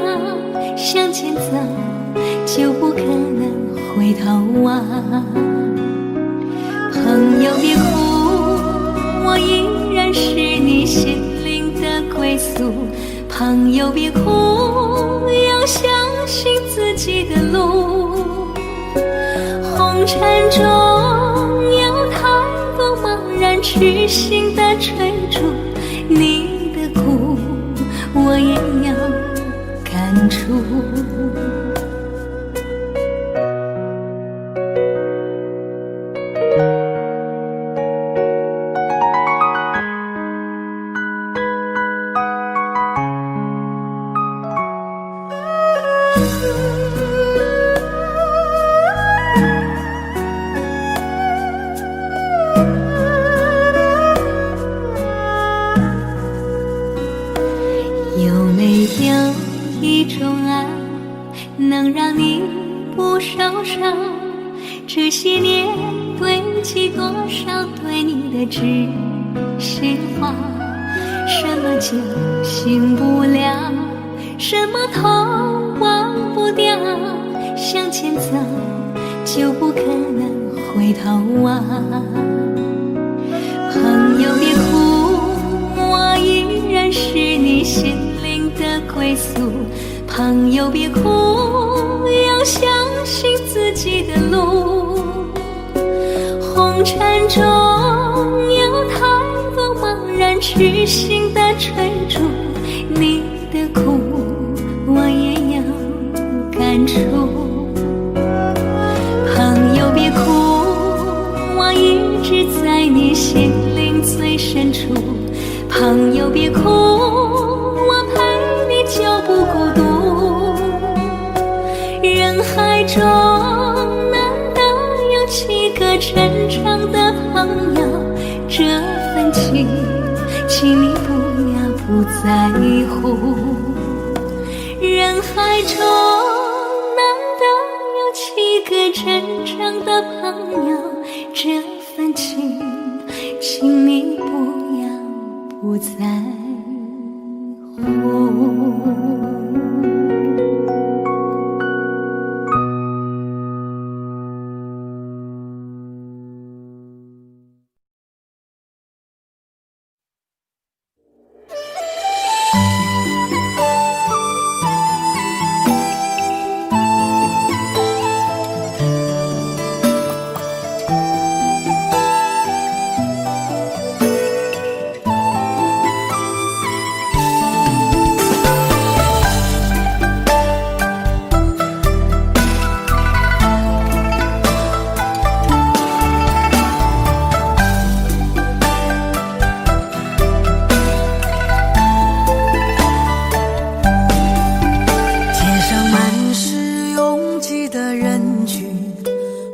A: 向前走就不可能回头望。朋友别哭，我依然是你心灵的归宿。朋友别哭，要相信自己的路。红尘中有太多茫然痴心的追逐，你的苦我也有感触。有没有一种爱，能让你不受伤？这些年堆积多少对你的知心话？什么酒醒不了，什么痛忘不掉，向前走就不可能回头望。朋友别哭，我依然是你心灵的归宿。朋友别哭，要相信自己的路。红尘中有太多茫然痴心的追逐，你的苦我也有感触。朋友别哭，我一直在你心灵最深处。朋友别哭，我陪你就不孤独。人海中难得有几个真正的朋友，这份情请你不要不在乎。人海中难得有几个真正的朋友，这份情请你不要不在乎。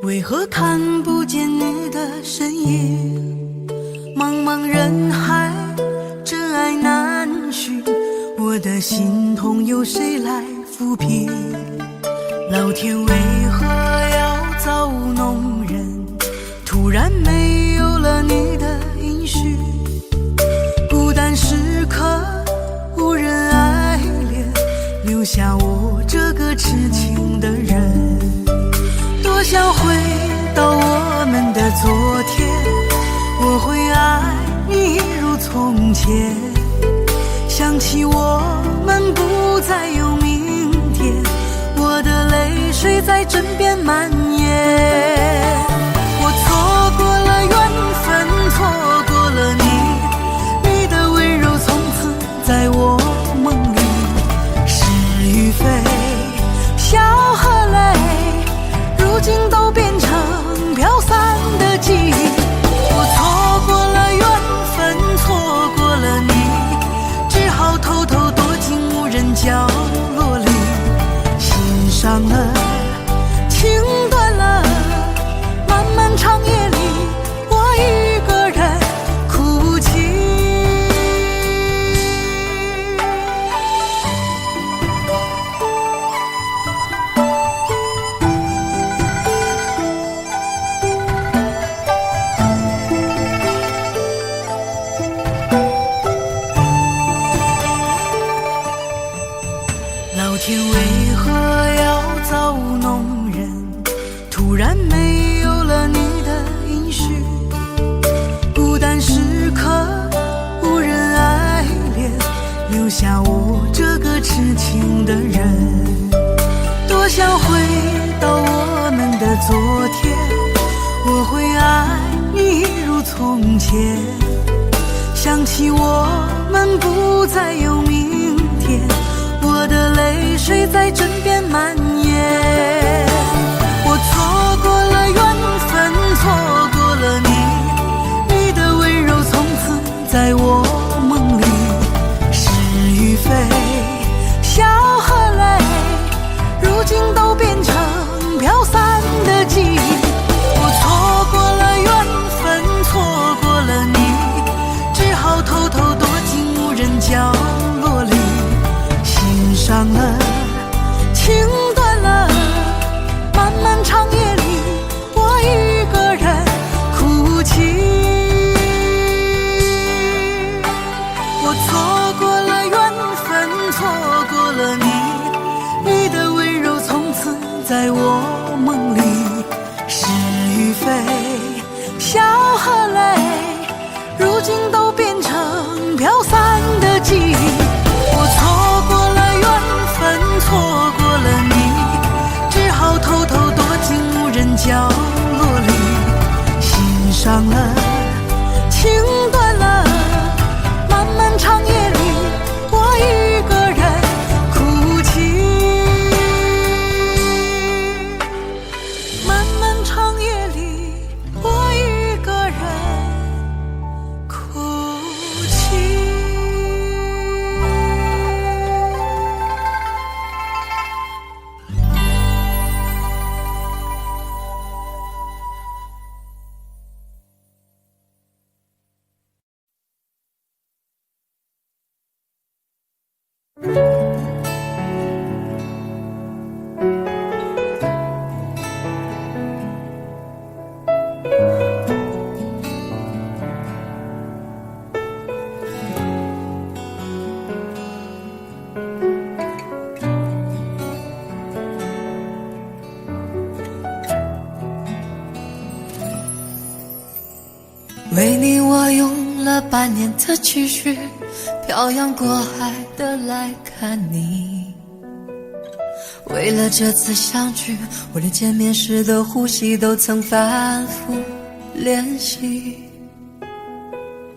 B: 为何看不见你的身影？茫茫人海，真爱难寻，我的心痛有谁来抚平？老天为何要造弄人？突然没有了你的音讯，孤单时刻无人爱怜，留下我这个痴情的人。多想回到我们的昨天，我会爱你如从前。想起我们不再有明天，我的泪水在枕边蔓延。我错过了缘分，错过了你，你的温柔从此在我梦里。是与非，笑和泪，如今都变成飘散的记忆。我从前，想起我们不再有明天，我的泪水在枕边蔓延。我错过了缘分，错过了你，你的温柔从此在我梦里。是与非，笑和泪，如今都变成飘散的记忆。我错过了缘分，错过了你，只好偷偷躲进无人角落里，心伤了，情断了，漫漫长夜里，我一个人哭泣。我错过了缘分，错过了你，你的温柔从此在我梦里。是与非，笑和泪，如今都变成飘散的记忆。我错过了缘分，错过了你，只好偷偷躲进无人角落里，心伤了，情断了，漫漫长夜里，我一个人哭泣。漫漫长夜里，我一个人哭泣。
D: 为你我用了半年的积蓄，漂洋过海的来看你。为了这次相聚，我连见面时的呼吸都曾反复练习。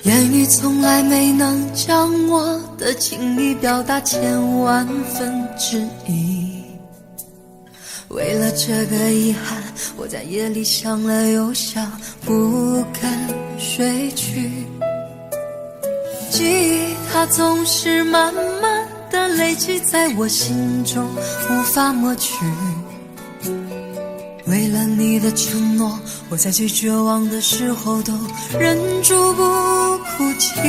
D: 言语从来没能将我的情意表达千万分之一。为了这个遗憾，我在夜里想了又想，不肯睡去。记忆它总是慢慢的累积在我心中，无法抹去。为了你的承诺，我在最绝望的时候都忍住不哭泣。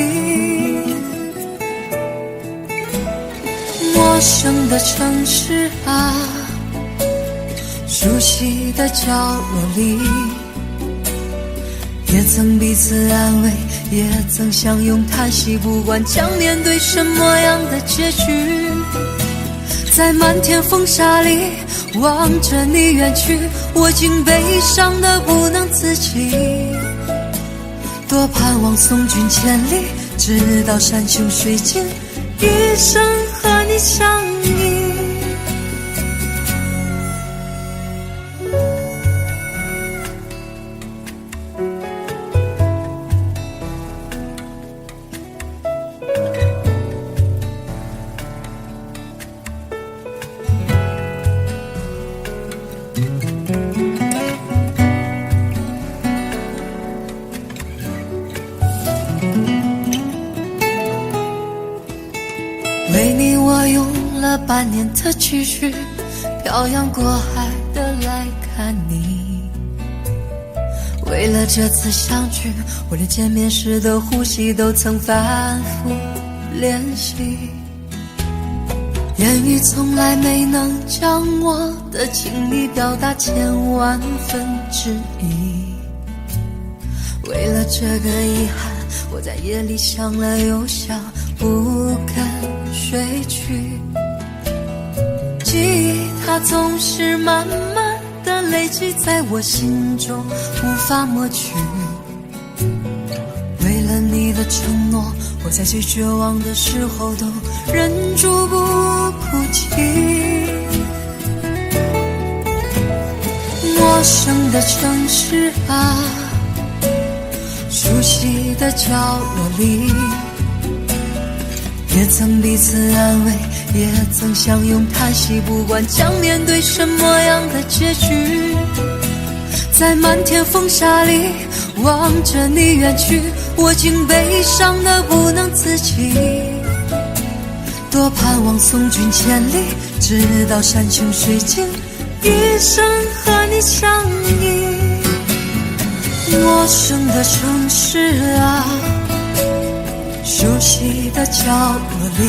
D: 陌生的城市啊，熟悉的角落里，也曾彼此安慰，也曾相拥叹息，不管将面对什么样的结局。在漫天风沙里望着你远去，我竟悲伤得不能自己。多盼望送君千里，直到山穷水尽，一生和你相依。为你我用了半年的积蓄，漂洋过海的来看你。为了这次相聚，我连见面时的呼吸都曾反复练习。言语从来没能将我的情意表达千万分之一。为了这个遗憾，我在夜里想了又想，不肯睡去。记忆它总是慢慢的累积在我心中，无法抹去。为了你的承诺，我在最绝望的时候都忍住不哭泣。陌生的城市啊，熟悉悉的角落里，也曾彼此安慰，也曾相拥叹息，不管将面对什么样的结局，在漫天风沙里望着你远去，我竟悲伤得不能自己，多盼望送君千里，直到山穷水尽，一生和你相依。陌生的城市啊，熟悉的角落里，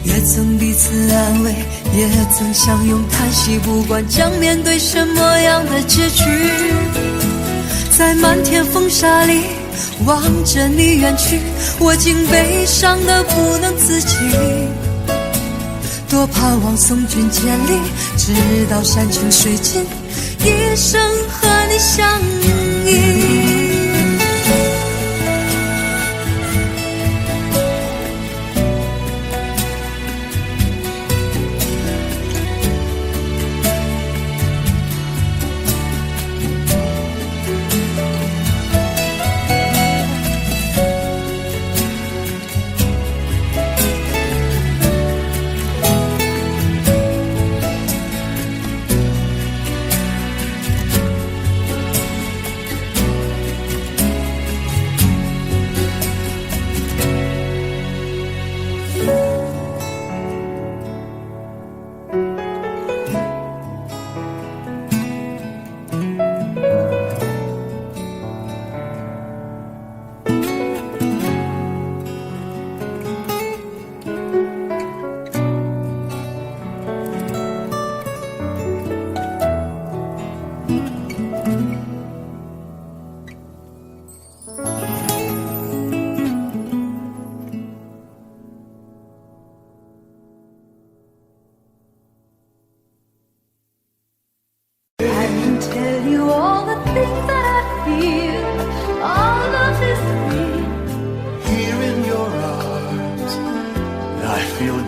D: 也曾彼此安慰，也曾相拥叹息，不管将面对什么样的结局，在漫天风沙里望着你远去，我竟悲伤得不能自己，多盼望送君千里，直到山穷水尽，一生和你相依。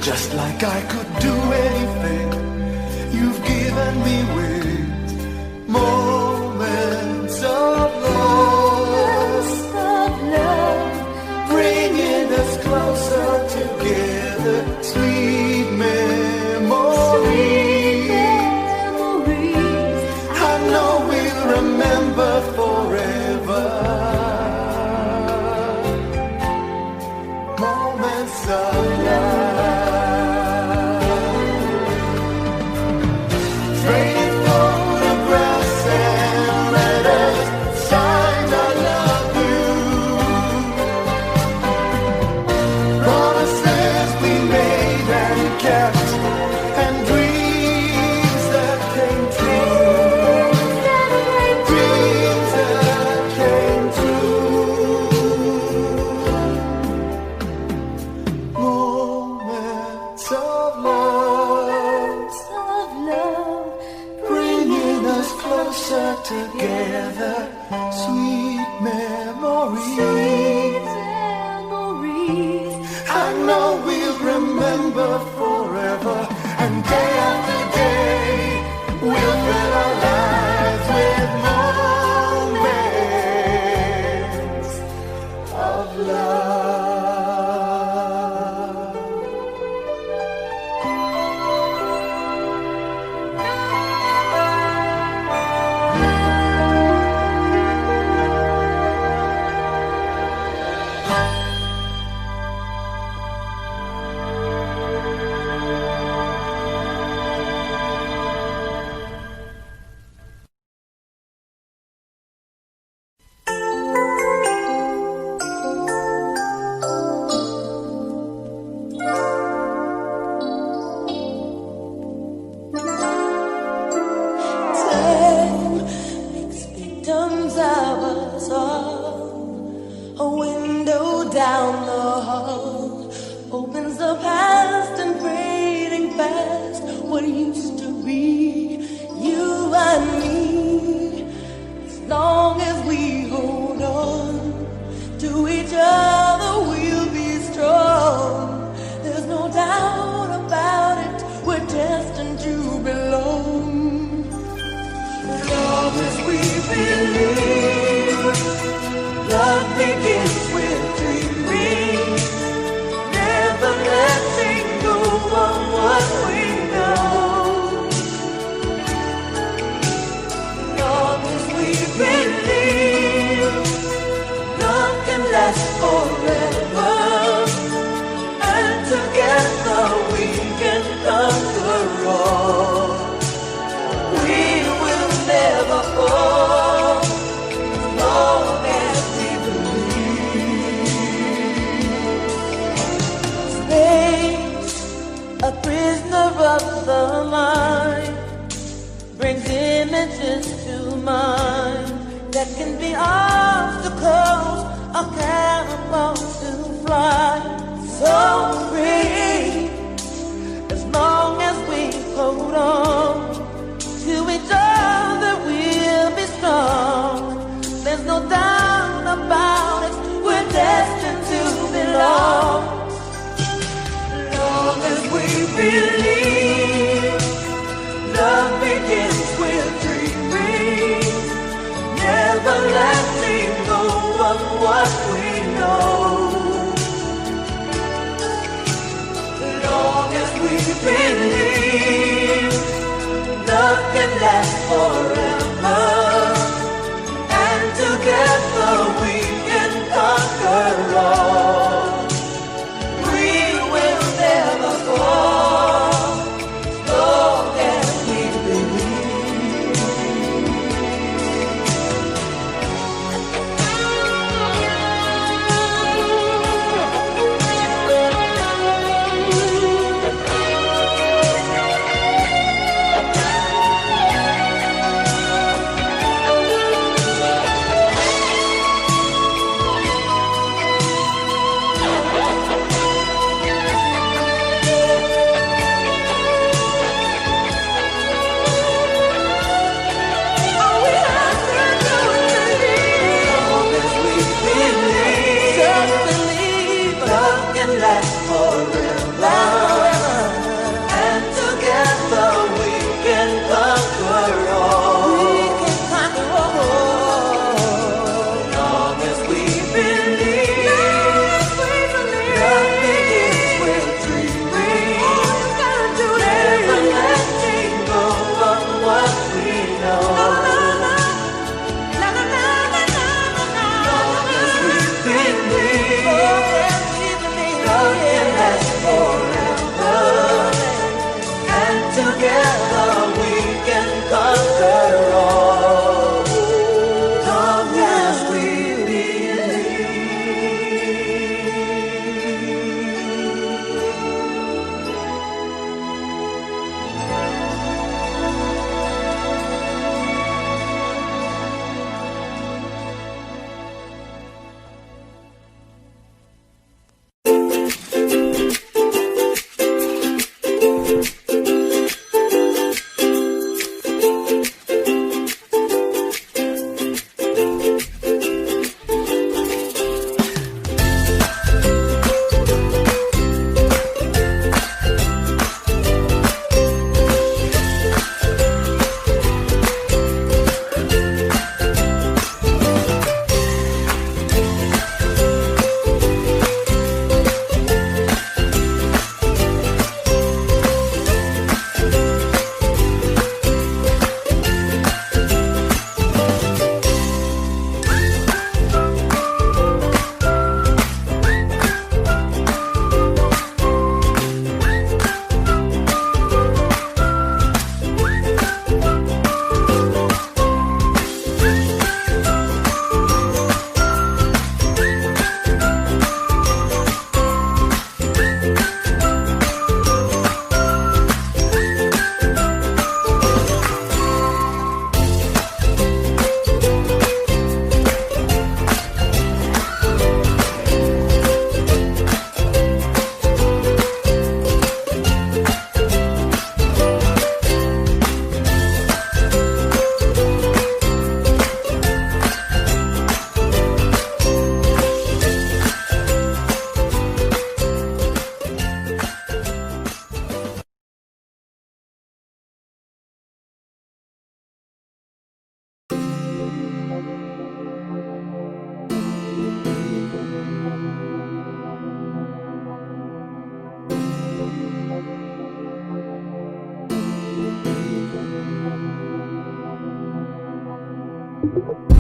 B: Just like I could do anything, you've given me wings, moments of love, bringing us closer together, sweet memories, I know we'll remember forever, moments of love. Together, sweet memories, I know we'll remember forever, and day after day we'll fill our lives with moments of love. Down the hall opens the past and fading fast. What used to be you and me. As long as we hold on to each other, we'll be strong. There's no doubt about it. We're destined to belong. Love as we believe. begins with dreaming, never letting go of what we know. Long as we believe, love can last forever, and together we can conquer all. We will never fall, as long as we believe. Space, a prisoner of the mind, brings images to mind that can be obstacles or catapults to fly. So free, as long as we hold on to each other, we'll be strong. There's no doubt about it, we're destined to belong. Long as we believe, love begins with dreaming, never letting go of what we know. Long as we believe, love can last forever, and together we can conquer all. We will never fall, as long as we believe.
F: 你。